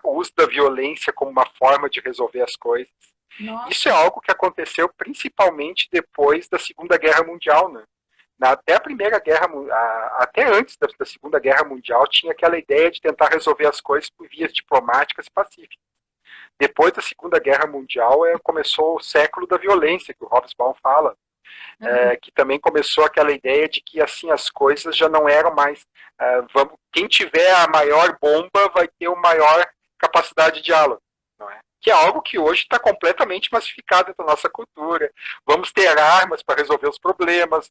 uso da violência como uma forma de resolver as coisas. Nossa. Isso é algo que aconteceu principalmente depois da Segunda Guerra Mundial, né? Até a Primeira Guerra, até antes da Segunda Guerra Mundial, tinha aquela ideia de tentar resolver as coisas por vias diplomáticas e pacíficas. Depois da Segunda Guerra Mundial, começou o século da violência, que o Hobsbawm fala, que também começou aquela ideia de que assim as coisas já não eram mais... quem tiver a maior bomba vai ter a maior capacidade de diálogo, não é? Que é algo que hoje está completamente massificado na nossa cultura. Vamos ter armas para resolver os problemas.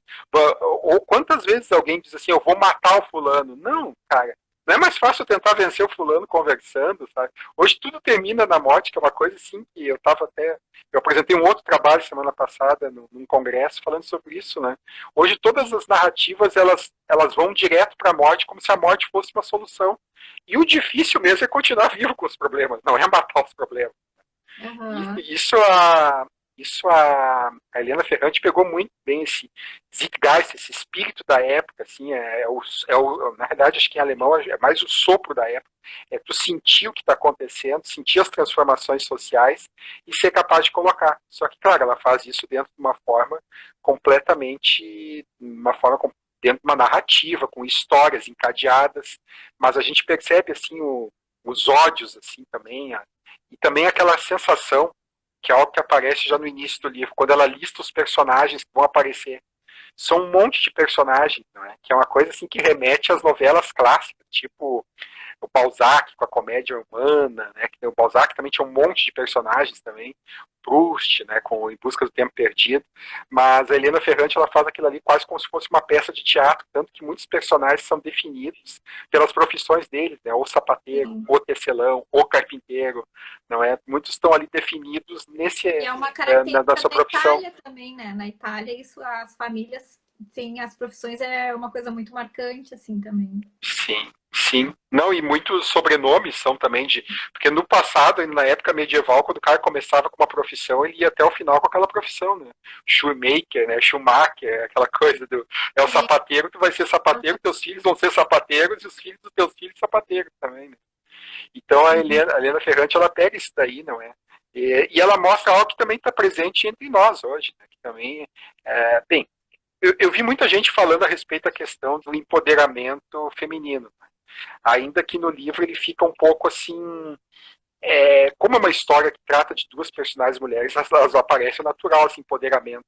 Ou quantas vezes alguém diz assim, eu vou matar o fulano. Não, cara. Não é mais fácil tentar vencer o fulano conversando, sabe? Hoje tudo termina na morte, que é uma coisa assim que eu estava até... Eu apresentei um outro trabalho semana passada num congresso falando sobre isso, né? Hoje todas as narrativas, elas vão direto para a morte, como se a morte fosse uma solução. E o difícil mesmo é continuar vivo com os problemas, não é matar os problemas. Isso isso a Helena Ferrante pegou muito bem esse Zeitgeist, esse espírito da época, assim, na verdade acho que em alemão é mais o sopro da época, é tu sentir o que está acontecendo, sentir as transformações sociais e ser capaz de colocar. Só que, claro, ela faz isso dentro de uma forma completamente, dentro de uma narrativa, com histórias encadeadas, mas a gente percebe, assim, os ódios, assim, também, e também aquela sensação, que é algo que aparece já no início do livro, quando ela lista os personagens que vão aparecer. São um monte de personagens, não é? Que é uma coisa assim que remete às novelas clássicas, tipo o Balzac com a comédia humana, né? O Balzac também tinha um monte de personagens também, Proust, né? Com Em Busca do Tempo Perdido, mas a Helena Ferrante ela faz aquilo ali quase como se fosse uma peça de teatro, tanto que muitos personagens são definidos pelas profissões deles, né? O sapateiro, Sim. o tecelão, o carpinteiro, não é? Muitos estão ali definidos E é uma característica da sua da profissão. Itália também, né? Na Itália, isso, as famílias, sim, as profissões é uma coisa muito marcante, assim, também. Sim, sim. Não, e muitos sobrenomes são também de. Porque no passado, na época medieval, quando o cara começava com uma profissão, ele ia até o final com aquela profissão, né? Shoemaker, né? Schumacher, aquela coisa do. É o Sim. sapateiro, tu vai ser sapateiro, teus filhos vão ser sapateiros e os filhos dos teus filhos sapateiros também, né? Então a Helena Ferrante, ela pega isso daí, não é? E ela mostra algo que também está presente entre nós hoje, né? Que também. Bem, eu vi muita gente falando a respeito da questão do empoderamento feminino. Ainda que no livro ele fica um pouco assim. Como é uma história que trata de duas personagens mulheres, elas aparecem natural esse empoderamento.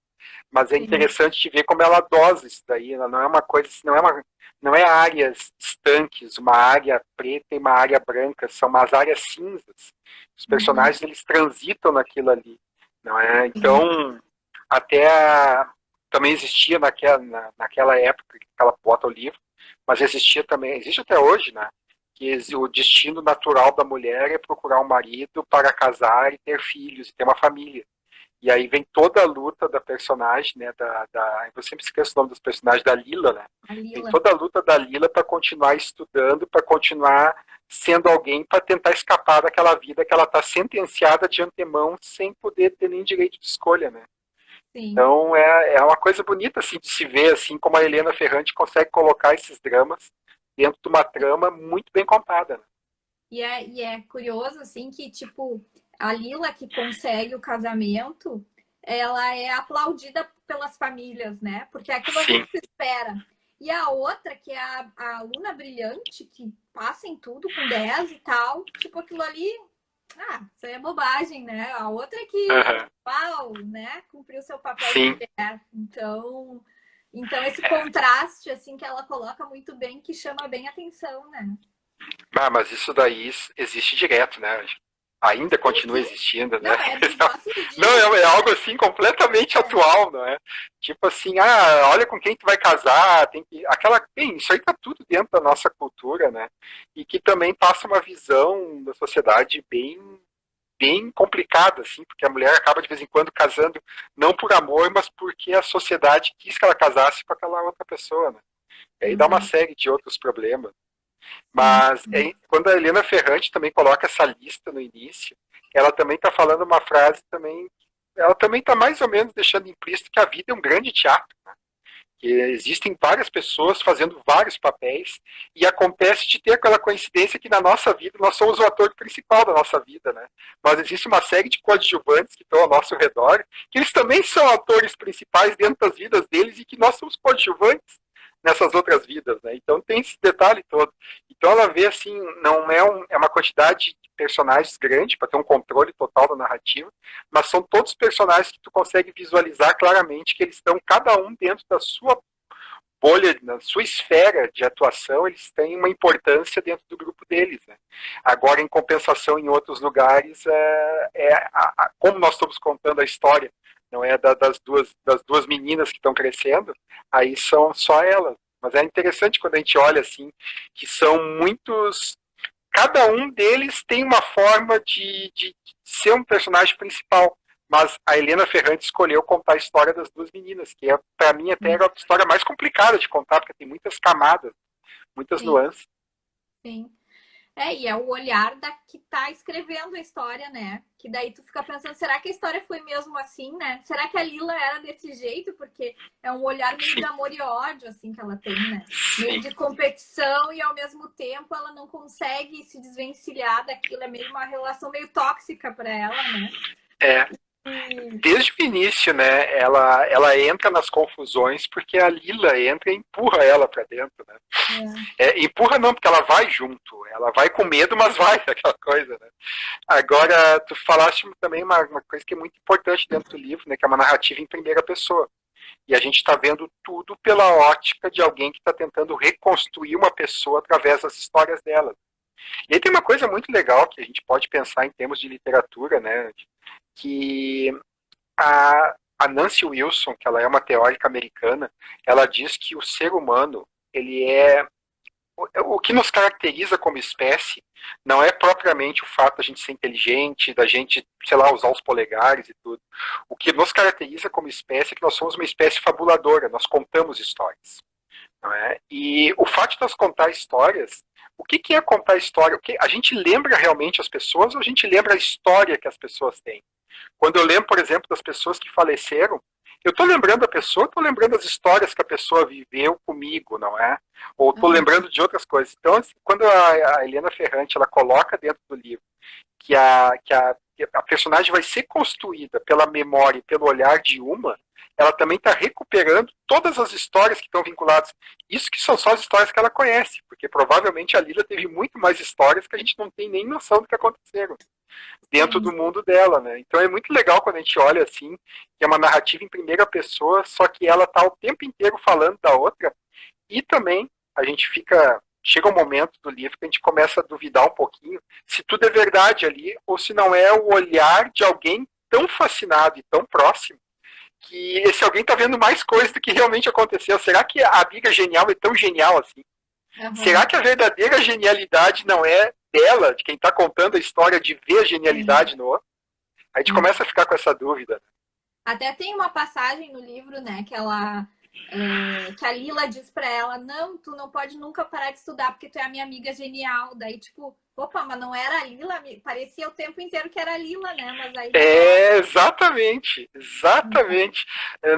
Mas é Sim. interessante de ver como ela dosa isso daí. Ela não é uma coisa, não é áreas estanques, uma área preta e uma área branca, são umas áreas cinzas. Os personagens eles transitam naquilo ali, não é? Sim. Então, até também existia naquela época que ela bota o livro, mas existia também, existe até hoje, né? Que o destino natural da mulher é procurar um marido para casar e ter filhos e ter uma família. E aí vem toda a luta da personagem, né? Eu sempre esqueço o nome dos personagens, da Lila, né? A Vem Lila. toda a luta da Lila para continuar estudando, para continuar sendo alguém para tentar escapar daquela vida que ela está sentenciada de antemão sem poder ter nem direito de escolha, né? Sim. Então é uma coisa bonita assim de se ver assim como a Helena Ferrante consegue colocar esses dramas dentro de uma trama muito bem contada. Né? E é curioso, assim, que, tipo, a Lila que consegue o casamento, ela é aplaudida pelas famílias, né? Porque é aquilo ali Sim. que se espera. E a outra, que é a aluna brilhante, que passa em tudo com 10 e tal, tipo, aquilo ali, isso é bobagem, né? A outra é que, Uhum. uau, né? Cumpriu seu papel de Sim. mulher. Então esse contraste, assim, que ela coloca muito bem, que chama bem atenção, né? Mas isso daí existe direto, né? Ainda Sim, continua sim. existindo, né? Não, é dos nossos Não, dias. é algo assim completamente É, atual, não é? Tipo assim, olha com quem tu vai casar, tem que. Bem, isso aí tá tudo dentro da nossa cultura, né? E que também passa uma visão da sociedade bem complicada, assim, porque a mulher acaba de vez em quando casando não por amor, mas porque a sociedade quis que ela casasse com aquela outra pessoa, né? E aí dá uma exato. série de outros problemas. Sim, Mas quando a Helena Ferrante também coloca essa lista no início, ela também está falando uma frase também, ela também está mais ou menos deixando implícito que a vida é um grande teatro, né? Que existem várias pessoas fazendo vários papéis e acontece de ter aquela coincidência que na nossa vida nós somos o ator principal da nossa vida, né? Mas existe uma série de coadjuvantes que estão ao nosso redor, que eles também são atores principais dentro das vidas deles e que nós somos coadjuvantes nessas outras vidas, né? Então tem esse detalhe todo. Então ela vê assim, não é uma quantidade de personagens grande para ter um controle total da narrativa, mas são todos personagens que tu consegue visualizar claramente que eles estão cada um dentro da sua bolha, na sua esfera de atuação, eles têm uma importância dentro do grupo deles. Né? Agora, em compensação, em outros lugares, como nós estamos contando a história, não é das duas meninas que estão crescendo, aí são só elas. Mas é interessante quando a gente olha assim, que são muitos. Cada um deles tem uma forma de ser um personagem principal. Mas a Helena Ferrante escolheu contar a história das duas meninas, que para mim até era a história mais complicada de contar, porque tem muitas camadas, muitas sim, nuances. sim. E é o olhar da que tá escrevendo a história, né? Que daí tu fica pensando, será que a história foi mesmo assim, né? Será que a Lila era desse jeito? Porque é um olhar meio de Sim, amor e ódio, assim, que ela tem, né? Meio sim. de competição e ao mesmo tempo ela não consegue se desvencilhar daquilo. É meio uma relação meio tóxica para ela, né? É, E... desde o início, né, ela entra nas confusões porque a Lila entra e empurra ela para dentro, né? É. Empurra não, porque ela vai junto, ela vai com medo, mas vai, aquela coisa, né? Agora, tu falaste também uma coisa que é muito importante dentro do livro, né, que é uma narrativa em primeira pessoa. E a gente está vendo tudo pela ótica de alguém que está tentando reconstruir uma pessoa através das histórias dela. E aí tem uma coisa muito legal que a gente pode pensar em termos de literatura, né? Que a Nancy Wilson, que ela é uma teórica americana, ela diz que o ser humano, ele é o que nos caracteriza como espécie não é propriamente o fato da gente ser inteligente, da gente, sei lá, usar os polegares e tudo. O que nos caracteriza como espécie é que nós somos uma espécie fabuladora, nós contamos histórias. Não é? E o fato de nós contar histórias, o que é contar história? O que, a gente lembra realmente as pessoas ou a gente lembra a história que as pessoas têm? Quando eu lembro, por exemplo, das pessoas que faleceram, eu estou lembrando a pessoa, estou lembrando as histórias que a pessoa viveu comigo, não é? Ou estou Uhum. lembrando de outras coisas. Então, assim, quando a Helena Ferrante ela coloca dentro do livro que a personagem vai ser construída pela memória e pelo olhar de uma, ela também está recuperando todas as histórias que estão vinculadas. Isso que são só as histórias que ela conhece, porque provavelmente a Lila teve muito mais histórias que a gente não tem nem noção do que aconteceram dentro Sim. do mundo dela, né? Então é muito legal quando a gente olha assim, que é uma narrativa em primeira pessoa, só que ela tá o tempo inteiro falando da outra, e também a gente chega um momento do livro que a gente começa a duvidar um pouquinho se tudo é verdade ali, ou se não é o olhar de alguém tão fascinado e tão próximo, que esse alguém tá vendo mais coisas do que realmente aconteceu. Será que a amiga genial é tão genial assim? Será Uhum. que a verdadeira genialidade não é dela, de quem está contando a história, de ver a Sim. genialidade no outro? A gente É. começa a ficar com essa dúvida. Até tem uma passagem no livro, né, que a Lila diz pra ela, não, tu não pode nunca parar de estudar porque tu é a minha amiga genial. Daí, tipo, opa, mas não era a Lila? Parecia o tempo inteiro que era a Lila, né? Mas aí depois... Exatamente, exatamente.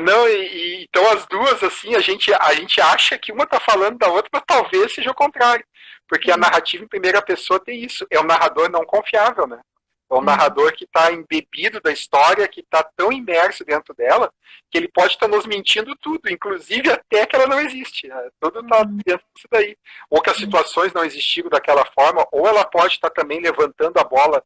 Não, então as duas, assim, a gente acha que uma está falando da outra, mas talvez seja o contrário. Porque a Sim. narrativa em primeira pessoa tem isso. É um narrador não confiável, né? É um É. narrador que está embebido da história, que está tão imerso dentro dela, que ele pode estar nos mentindo tudo, inclusive até que ela não existe. Né? Tudo está Uhum. dentro disso daí. Ou que as situações não existiram daquela forma, ou ela pode estar também levantando a bola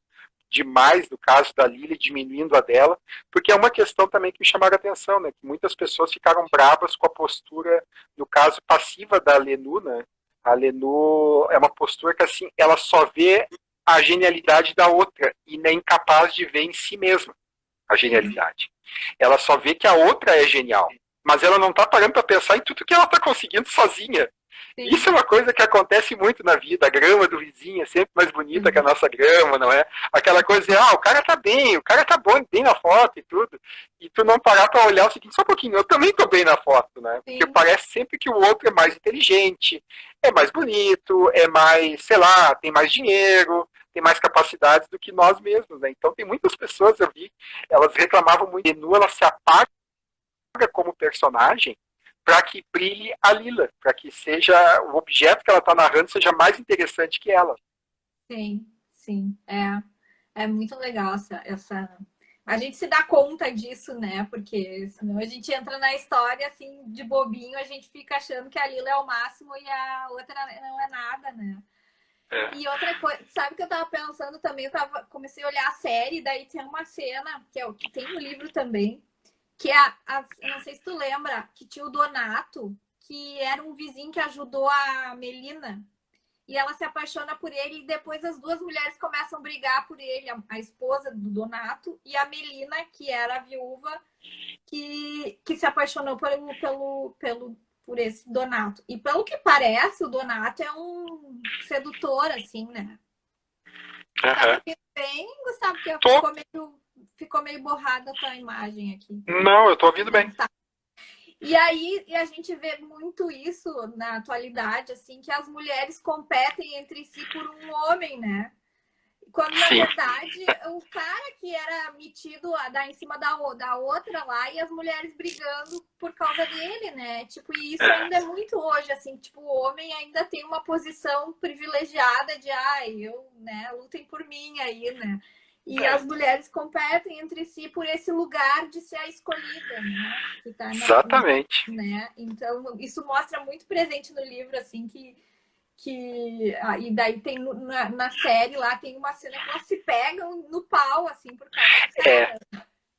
demais no caso da Lili, diminuindo a dela, porque é uma questão também que me chamaram a atenção, né? Que muitas pessoas ficaram bravas com a postura, no caso, passiva da Lenu, né? A Lenu é uma postura que, assim, ela só vê a genialidade da outra e é incapaz de ver em si mesma a Sim, genialidade. Ela só vê que a outra é genial, mas ela não está parando para pensar em tudo que ela está conseguindo sozinha. sim. Isso é uma coisa que acontece muito na vida. A grama do vizinho é sempre mais bonita que a Uhum. nossa grama, não é? Aquela coisa de, o cara tá bem, o cara tá bom, bem na foto e tudo. E tu não parar pra olhar o seguinte, só um pouquinho, eu também tô bem na foto, né? Porque Sim. parece sempre que o outro é mais inteligente, é mais bonito, é mais, sei lá, tem mais dinheiro, tem mais capacidades do que nós mesmos, né? Então tem muitas pessoas, eu vi, elas reclamavam muito, Nu, ela se apaga como personagem para que brilhe a Lila, para que seja o objeto que ela está narrando seja mais interessante que ela. Sim, sim. É muito legal essa... A gente se dá conta disso, né? Porque senão a gente entra na história assim, de bobinho, a gente fica achando que a Lila é o máximo e a outra não é nada, né? É. E outra coisa, sabe o que eu tava pensando também? Comecei a olhar a série, daí tem uma cena, que é o que tem no livro também, que é eu não sei se tu lembra, que tinha o Donato, que era um vizinho que ajudou a Melina e ela se apaixona por ele e depois as duas mulheres começam a brigar por ele, a esposa do Donato e a Melina, que era a viúva que se apaixonou por esse Donato. E pelo que parece, o Donato é um sedutor, assim, né? Tá me Uhum. ouvindo bem, Gustavo? Porque Tô. ficou meio borrada a tua imagem aqui. Não, eu tô ouvindo bem. Tá. E aí a gente vê muito isso na atualidade, assim, que as mulheres competem entre si por um homem, né? Quando, na Sim, verdade, o cara que era metido a dar em cima da outra lá e as mulheres brigando por causa dele, né? Tipo, e isso ainda é muito hoje, assim, tipo, o homem ainda tem uma posição privilegiada de, ai, eu, né, lutem por mim aí, né? E as mulheres competem entre si por esse lugar de ser a escolhida, né? Que tá exatamente. né? Então, isso mostra muito presente no livro, assim, e daí tem na série lá tem uma cena que elas se pegam no pau assim por causa do É, cara.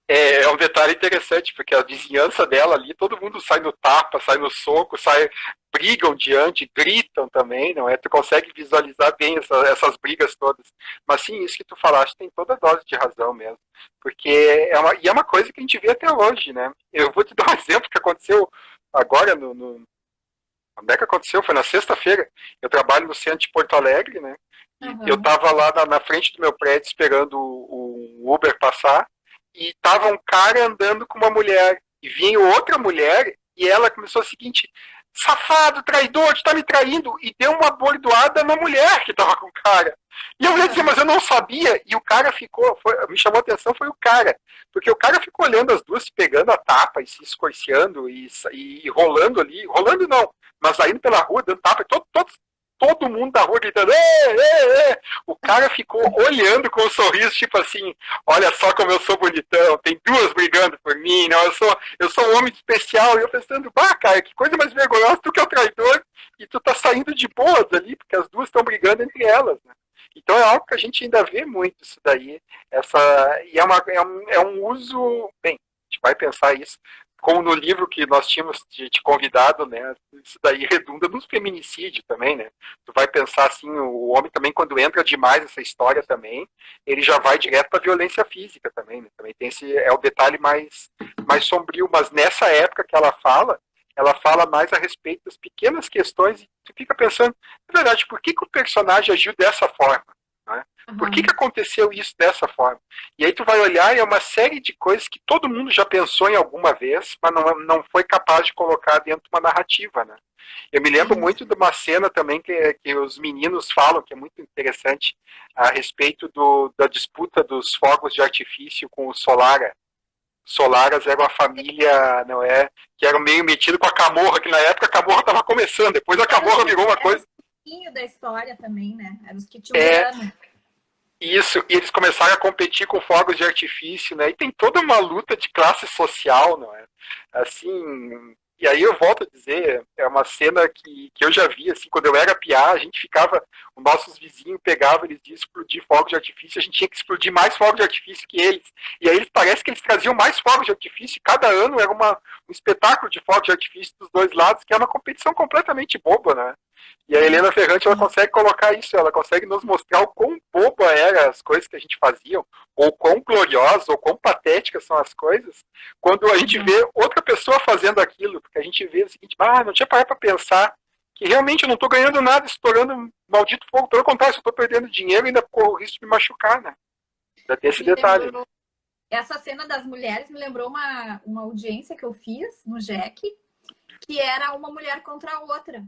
é um detalhe interessante, porque a vizinhança dela ali, todo mundo sai no tapa, sai no soco, brigam diante, gritam também, não é? Tu consegue visualizar bem essas brigas todas. Mas sim, isso que tu falaste tem toda a dose de razão mesmo. Porque e é uma coisa que a gente vê até hoje, né? Eu vou te dar um exemplo que aconteceu agora onde é que aconteceu? Foi na sexta-feira. Eu trabalho no centro de Porto Alegre, né? E eu Uhum. estava lá na frente do meu prédio esperando o Uber passar e tava um cara andando com uma mulher e vinha outra mulher e ela começou o seguinte: safado, traidor, tu tá me traindo, e deu uma bordoada na mulher que tava com o cara. E eu ia dizer, mas eu não sabia, e o cara me chamou a atenção foi o cara, porque o cara ficou olhando as duas se pegando a tapa e se escorceando e rolando ali, rolando não, mas saindo pela rua, dando tapa, todo mundo da rua gritando, ê, ê, ê. O cara ficou olhando com um sorriso, tipo assim, olha só como eu sou bonitão, tem duas brigando por mim, não, eu sou um homem especial, e eu pensando, bah, cara, que coisa mais vergonhosa, tu que é o traidor, e tu tá saindo de boas ali, porque as duas estão brigando entre elas, né? Então é algo que a gente ainda vê muito isso daí, e é um uso, bem, a gente vai pensar isso, como no livro que nós tínhamos te convidado, né? Isso daí redunda no feminicídio também, né? Tu vai pensar assim, o homem também quando entra demais nessa história também, ele já vai direto para violência física também, né? Também tem esse é o detalhe mais sombrio, mas nessa época que ela fala mais a respeito das pequenas questões e tu fica pensando, na verdade, por que o personagem agiu dessa forma? Né? Por que Uhum. aconteceu isso dessa forma? E aí tu vai olhar e é uma série de coisas que todo mundo já pensou em alguma vez, mas não foi capaz de colocar dentro de uma narrativa, né? Eu me lembro Sim. muito de uma cena também que os meninos falam, que é muito interessante, a respeito da disputa dos fogos de artifício com o Solara. Solaras era uma família, não é? Que era meio metido com a Camorra, que na época a Camorra estava começando, depois a Camorra virou uma Era coisa. os pouquinho da história também, né? Eram os que tinham É, grana. isso, e eles começaram a competir com fogos de artifício, né? E tem toda uma luta de classe social, não é? Assim, e aí eu volto a dizer, é uma cena que eu já vi, assim, quando eu era piá, a gente ficava, os nossos vizinhos pegavam, eles iam explodir fogos de artifício, a gente tinha que explodir mais fogos de artifício que eles. E aí parece que eles traziam mais fogos de artifício, e cada ano era um espetáculo de fogos de artifício dos dois lados, que é uma competição completamente boba, né? E a Helena Ferrante, ela consegue colocar isso, ela consegue nos mostrar o quão boba eram as coisas que a gente fazia, ou quão gloriosas, ou quão patéticas são as coisas, quando a gente Uhum. vê outra pessoa fazendo aquilo, porque a gente vê o seguinte, não tinha parado para pensar que realmente eu não estou ganhando nada estourando um maldito fogo, pelo contrário, eu estou perdendo dinheiro e ainda corro o risco de me machucar, né? Ainda tem esse Me detalhe. lembrou essa cena das mulheres me lembrou uma audiência que eu fiz no Jack, que era uma mulher contra a outra.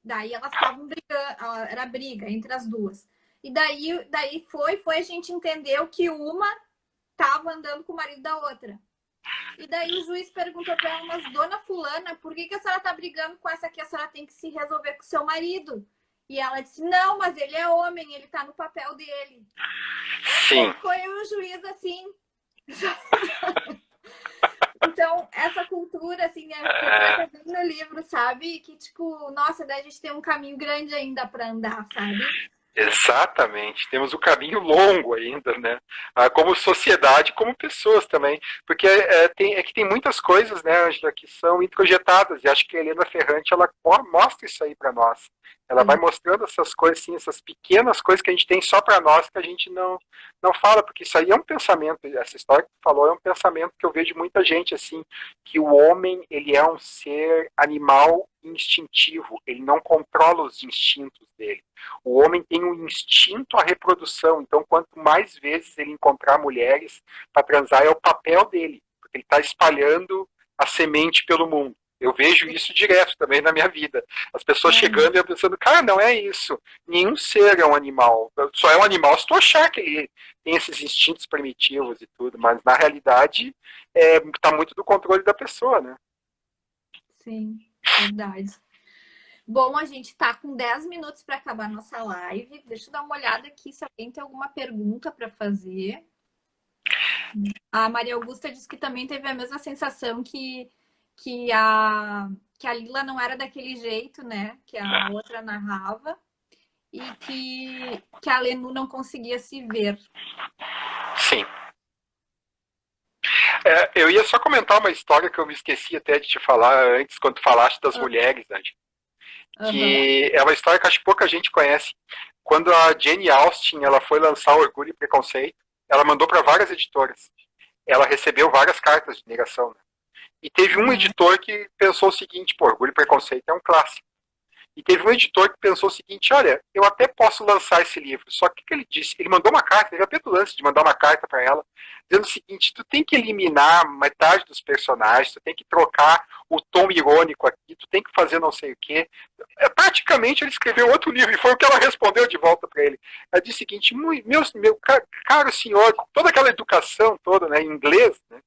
Daí elas estavam brigando, era briga entre as duas. E daí foi, a gente entendeu que uma estava andando com o marido da outra. E daí o juiz perguntou para ela, mas dona fulana, por que a senhora está brigando com essa aqui? A senhora tem que se resolver com o seu marido. E ela disse, não, mas ele é homem, ele está no papel dele. E aí Sim, ficou eu e o juiz assim. Então, essa cultura, assim, retrata bem no livro, sabe? Que, tipo, nossa, daí a gente tem um caminho grande ainda para andar, sabe? exatamente. Temos um caminho longo ainda, né? Como sociedade, como pessoas também. Porque é que tem muitas coisas, né, Angela, que são introjetadas. E acho que a Helena Ferrante, ela mostra isso aí para nós. Ela vai Sim. mostrando essas coisas, assim, essas pequenas coisas que a gente tem só para nós, que a gente não fala, porque isso aí é um pensamento. Essa história que tu falou é um pensamento que eu vejo de muita gente, assim, que o homem, ele é um ser animal instintivo. Ele não controla os instintos dele. O homem tem um instinto à reprodução, então quanto mais vezes ele encontrar mulheres para transar, é o papel dele, porque ele está espalhando a semente pelo mundo. Eu vejo isso direto também na minha vida. As pessoas chegando e eu pensando, cara, não é isso. Nenhum ser é um animal. Só é um animal se tu achar que ele tem esses instintos primitivos e tudo, mas na realidade tá muito do controle da pessoa, né? Sim, verdade. Bom, a gente tá com 10 minutos para acabar nossa live. Deixa eu dar uma olhada aqui se alguém tem alguma pergunta para fazer. A Maria Augusta disse que também teve a mesma sensação que a, que a Lila não era daquele jeito, né? Que a outra narrava. E que a Lenu não conseguia se ver. Sim. Eu ia só comentar uma história que eu me esqueci até de te falar antes, quando tu falaste das mulheres, né? Que é uma história que acho que pouca gente conhece. Quando a Jane Austen ela foi lançar Orgulho e Preconceito, ela mandou para várias editoras. Ela recebeu várias cartas de negação. Né? E teve um editor que pensou o seguinte, pô, Orgulho e Preconceito é um clássico. E teve um editor que pensou o seguinte, olha, eu até posso lançar esse livro, só que o que ele disse? Ele mandou uma carta, teve a petulância de mandar uma carta para ela, dizendo o seguinte, tu tem que eliminar metade dos personagens, tu tem que trocar o tom irônico aqui, tu tem que fazer não sei o quê. Praticamente ele escreveu outro livro, e foi o que ela respondeu de volta para ele. Ela disse o seguinte, meu caro senhor, toda aquela educação toda, né, em inglês, né,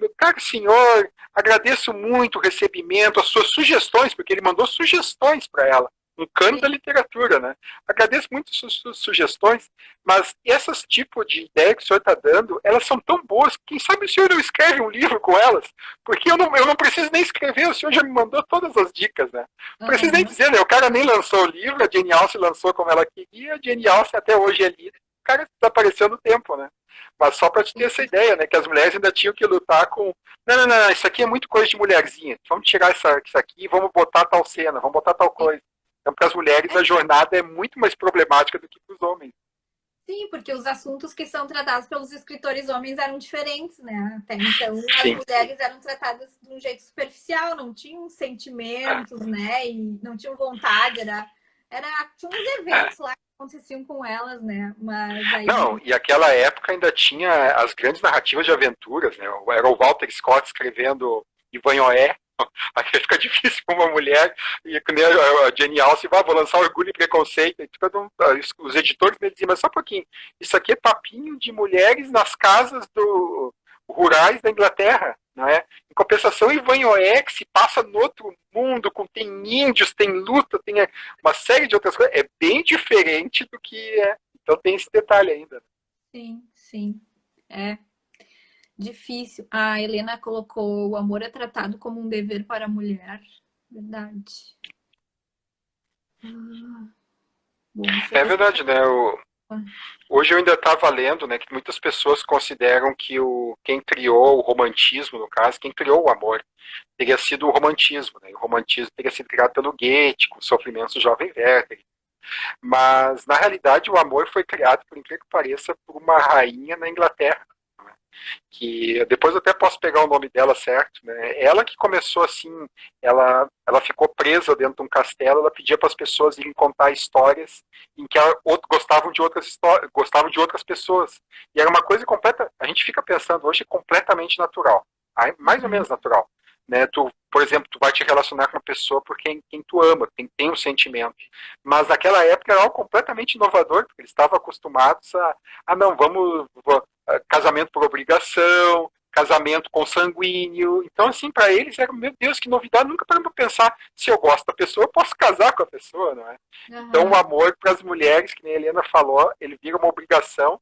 meu caro senhor, agradeço muito o recebimento, as suas sugestões, porque ele mandou sugestões para ela, um cano da literatura, né? Agradeço muito as suas sugestões, mas esses tipos de ideia que o senhor está dando, elas são tão boas, quem sabe o senhor não escreve um livro com elas? Porque eu não preciso nem escrever, o senhor já me mandou todas as dicas, né? Não preciso nem dizer, né? O cara nem lançou o livro, a Jane Austen lançou como ela queria, a Jane Austen até hoje é lida, o cara desapareceu no tempo, né? Mas só para te ter essa ideia, né? Que as mulheres ainda tinham que lutar com. Não, isso aqui é muito coisa de mulherzinha. Vamos tirar isso aqui e vamos botar tal cena, vamos botar tal coisa. Então, para as mulheres, a jornada é muito mais problemática do que para os homens. Sim, porque os assuntos que são tratados pelos escritores homens eram diferentes, né? Até então, as mulheres eram tratadas de um jeito superficial, não tinham sentimentos, né? E não tinham vontade, tinha uns eventos lá aconteciam com elas, né? Mas aí... Não, e aquela época ainda tinha as grandes narrativas de aventuras, né? Era o Walter Scott escrevendo Ivanhoé. Aí fica difícil para uma mulher, e a Jane Austen vou lançar Orgulho e Preconceito. E os editores me diziam, mas só um pouquinho, isso aqui é papinho de mulheres nas casas rurais da Inglaterra. Não é? Em compensação, Ivanhoé, que se passa no outro mundo, tem índios, tem luta, tem uma série de outras coisas, é bem diferente do que é. Então tem esse detalhe ainda. Sim. É difícil. A Helena colocou: o amor é tratado como um dever para a mulher. Verdade. Bom, é verdade, né? Hoje eu ainda estava lendo, né, que muitas pessoas consideram que quem criou o romantismo, no caso, quem criou o amor, teria sido o romantismo, né? O romantismo teria sido criado pelo Goethe, com os sofrimentos do jovem Werther. Mas, na realidade, o amor foi criado, por incrível que pareça, por uma rainha na Inglaterra. Né? Que depois eu até posso pegar o nome dela certo. Né? Ela que começou assim, ela ficou presa dentro de um castelo, ela pedia para as pessoas irem contar histórias em que gostavam de outras histórias, gostavam de outras pessoas. E era uma coisa completa, a gente fica pensando hoje, completamente natural. Mais ou menos natural. Né? Por exemplo, tu vai te relacionar com uma pessoa por quem tu ama, quem tem um sentimento. Mas naquela época era algo completamente inovador, porque eles estavam acostumados não, casamento por obrigação, casamento consanguíneo. Então, assim, para eles era, meu Deus, que novidade, nunca paramos para pensar, se eu gosto da pessoa, eu posso casar com a pessoa, não é? Então, o amor para as mulheres, que nem a Helena falou, ele vira uma obrigação,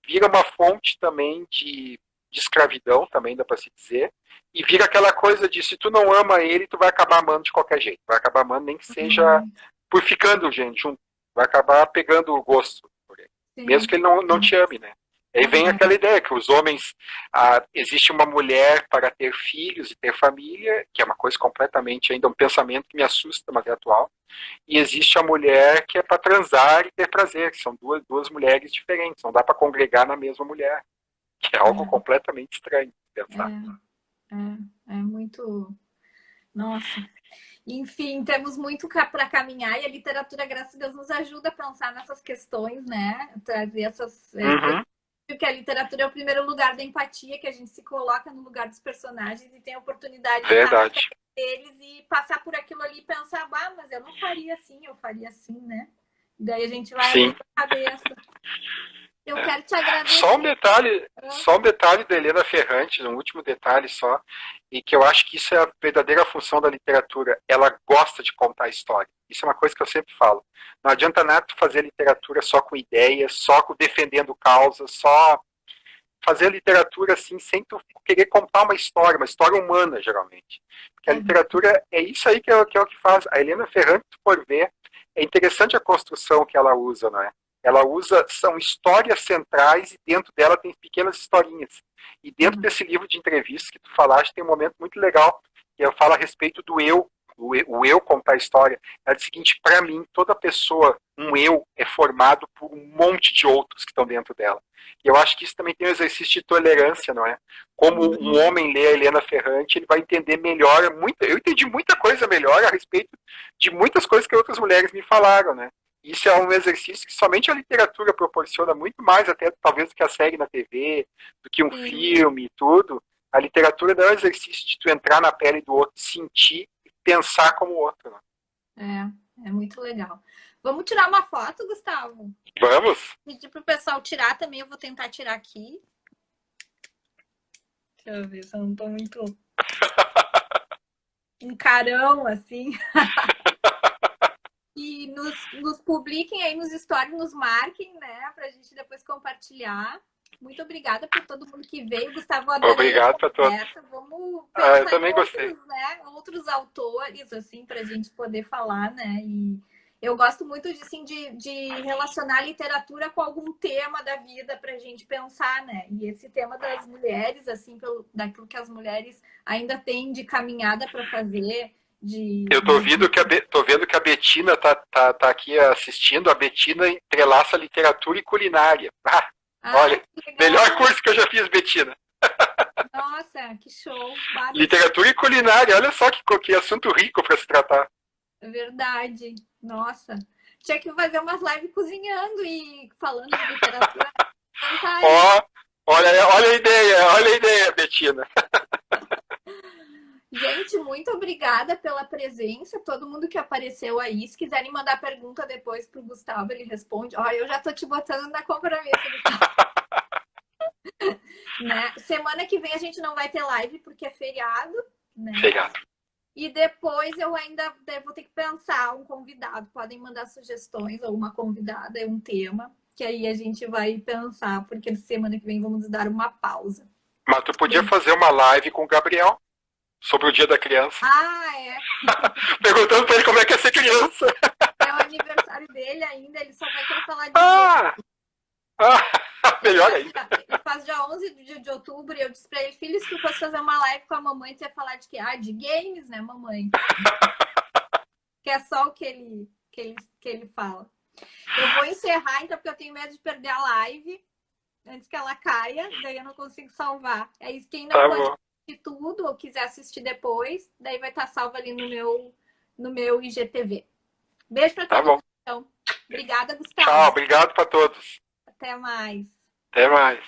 vira uma fonte também de escravidão, também dá para se dizer, e vira aquela coisa de, se tu não ama ele, tu vai acabar amando de qualquer jeito, vai acabar amando nem que seja por ficando junto, vai acabar pegando o gosto por ele, mesmo que ele não te ame, né? Aí vem aquela ideia que os homens, existe uma mulher para ter filhos e ter família, que é uma coisa completamente ainda um pensamento que me assusta, mas é atual, e existe a mulher que é para transar e ter prazer, que são duas mulheres diferentes, não dá para congregar na mesma mulher, que é algo completamente estranho de pensar. É muito... Nossa... Enfim, temos muito para caminhar e a literatura, graças a Deus, nos ajuda a pensar nessas questões, né? Trazer essas... Porque a literatura é o primeiro lugar da empatia, que a gente se coloca no lugar dos personagens e tem a oportunidade de estar deles e passar por aquilo ali e pensar, ah, mas eu não faria assim, eu faria assim, né? Daí a gente vai Sim. abrindo a cabeça. Eu É. quero te agradecer. Só um detalhe da Helena Ferrante, um último detalhe só, e que eu acho que isso é a verdadeira função da literatura. Ela gosta de contar história. Isso é uma coisa que eu sempre falo. Não adianta nada tu fazer literatura só com ideias, só defendendo causas, só fazer literatura assim, sem tu querer contar uma história humana, geralmente. Porque a literatura é isso aí que é o que faz. A Helena Ferrante, se tu for ver, é interessante a construção que ela usa, não é? Ela usa, são histórias centrais e dentro dela tem pequenas historinhas. E dentro desse livro de entrevistas que tu falaste, tem um momento muito legal, que ela fala a respeito do eu, o eu contar a história. Ela diz o seguinte, para mim, toda pessoa, um eu, é formado por um monte de outros que estão dentro dela. E eu acho que isso também tem um exercício de tolerância, não é? Como um homem lê a Helena Ferrante, ele vai entender melhor, eu entendi muita coisa melhor a respeito de muitas coisas que outras mulheres me falaram, né? Isso é um exercício que somente a literatura proporciona, muito mais até talvez do que a série na TV, do que um filme e tudo. A literatura dá um exercício de tu entrar na pele do outro, sentir e pensar como o outro. Né? É muito legal. Vamos tirar uma foto, Gustavo? Vamos? Pedir pro pessoal tirar também, eu vou tentar tirar aqui. Deixa eu ver se eu não tô muito um carão assim. E nos publiquem aí nos stories, nos marquem, né? Pra gente depois compartilhar. Muito obrigada por todo mundo que veio. Gustavo, adorei a Obrigado para todos. conversa. Vamos Eu pensar em também gostei. outros, né? Outros autores, assim, pra gente poder falar, né? E eu gosto muito assim, de relacionar a literatura com algum tema da vida pra gente pensar, né? E esse tema das mulheres, assim, daquilo que as mulheres ainda têm de caminhada para fazer. Eu tô vendo que a Betina tá aqui assistindo. A Betina entrelaça literatura e culinária. Olha, melhor curso que eu já fiz, Betina. Nossa, que show. Literatura e culinária, olha só que assunto rico para se tratar. É verdade. Nossa. Tinha que fazer umas lives cozinhando e falando de literatura. Olha a ideia, Betina. Gente, muito obrigada pela presença. Todo mundo que apareceu aí. Se quiserem mandar pergunta depois pro Gustavo, ele responde. Ó, eu já tô te botando na compromisso, Gustavo. Né? Semana que vem a gente não vai ter live porque é feriado, né? Feriado. E depois eu ainda vou ter que pensar um convidado. Podem mandar sugestões ou uma convidada, é um tema, que aí a gente vai pensar, porque semana que vem vamos dar uma pausa. Mas tu podia fazer uma live com o Gabriel sobre o Dia da Criança. Ah, é. Perguntando pra ele como é que é ser criança. É o aniversário dele ainda, ele só vai querer falar de melhor ainda. Ele faz dia 11 de outubro e eu disse pra ele, filho, se tu fosse fazer uma live com a mamãe, tu ia falar de quê? Ah, de games, né, mamãe? Que é só o que ele fala. Eu vou encerrar, então, porque eu tenho medo de perder a live antes que ela caia, daí eu não consigo salvar. É isso, quem não pode assistir tudo ou quiser assistir depois, daí vai estar salvo ali no meu IGTV. Beijo pra todo mundo, então. Obrigada, Gustavo. Tchau, obrigado pra todos. Até mais. Até mais.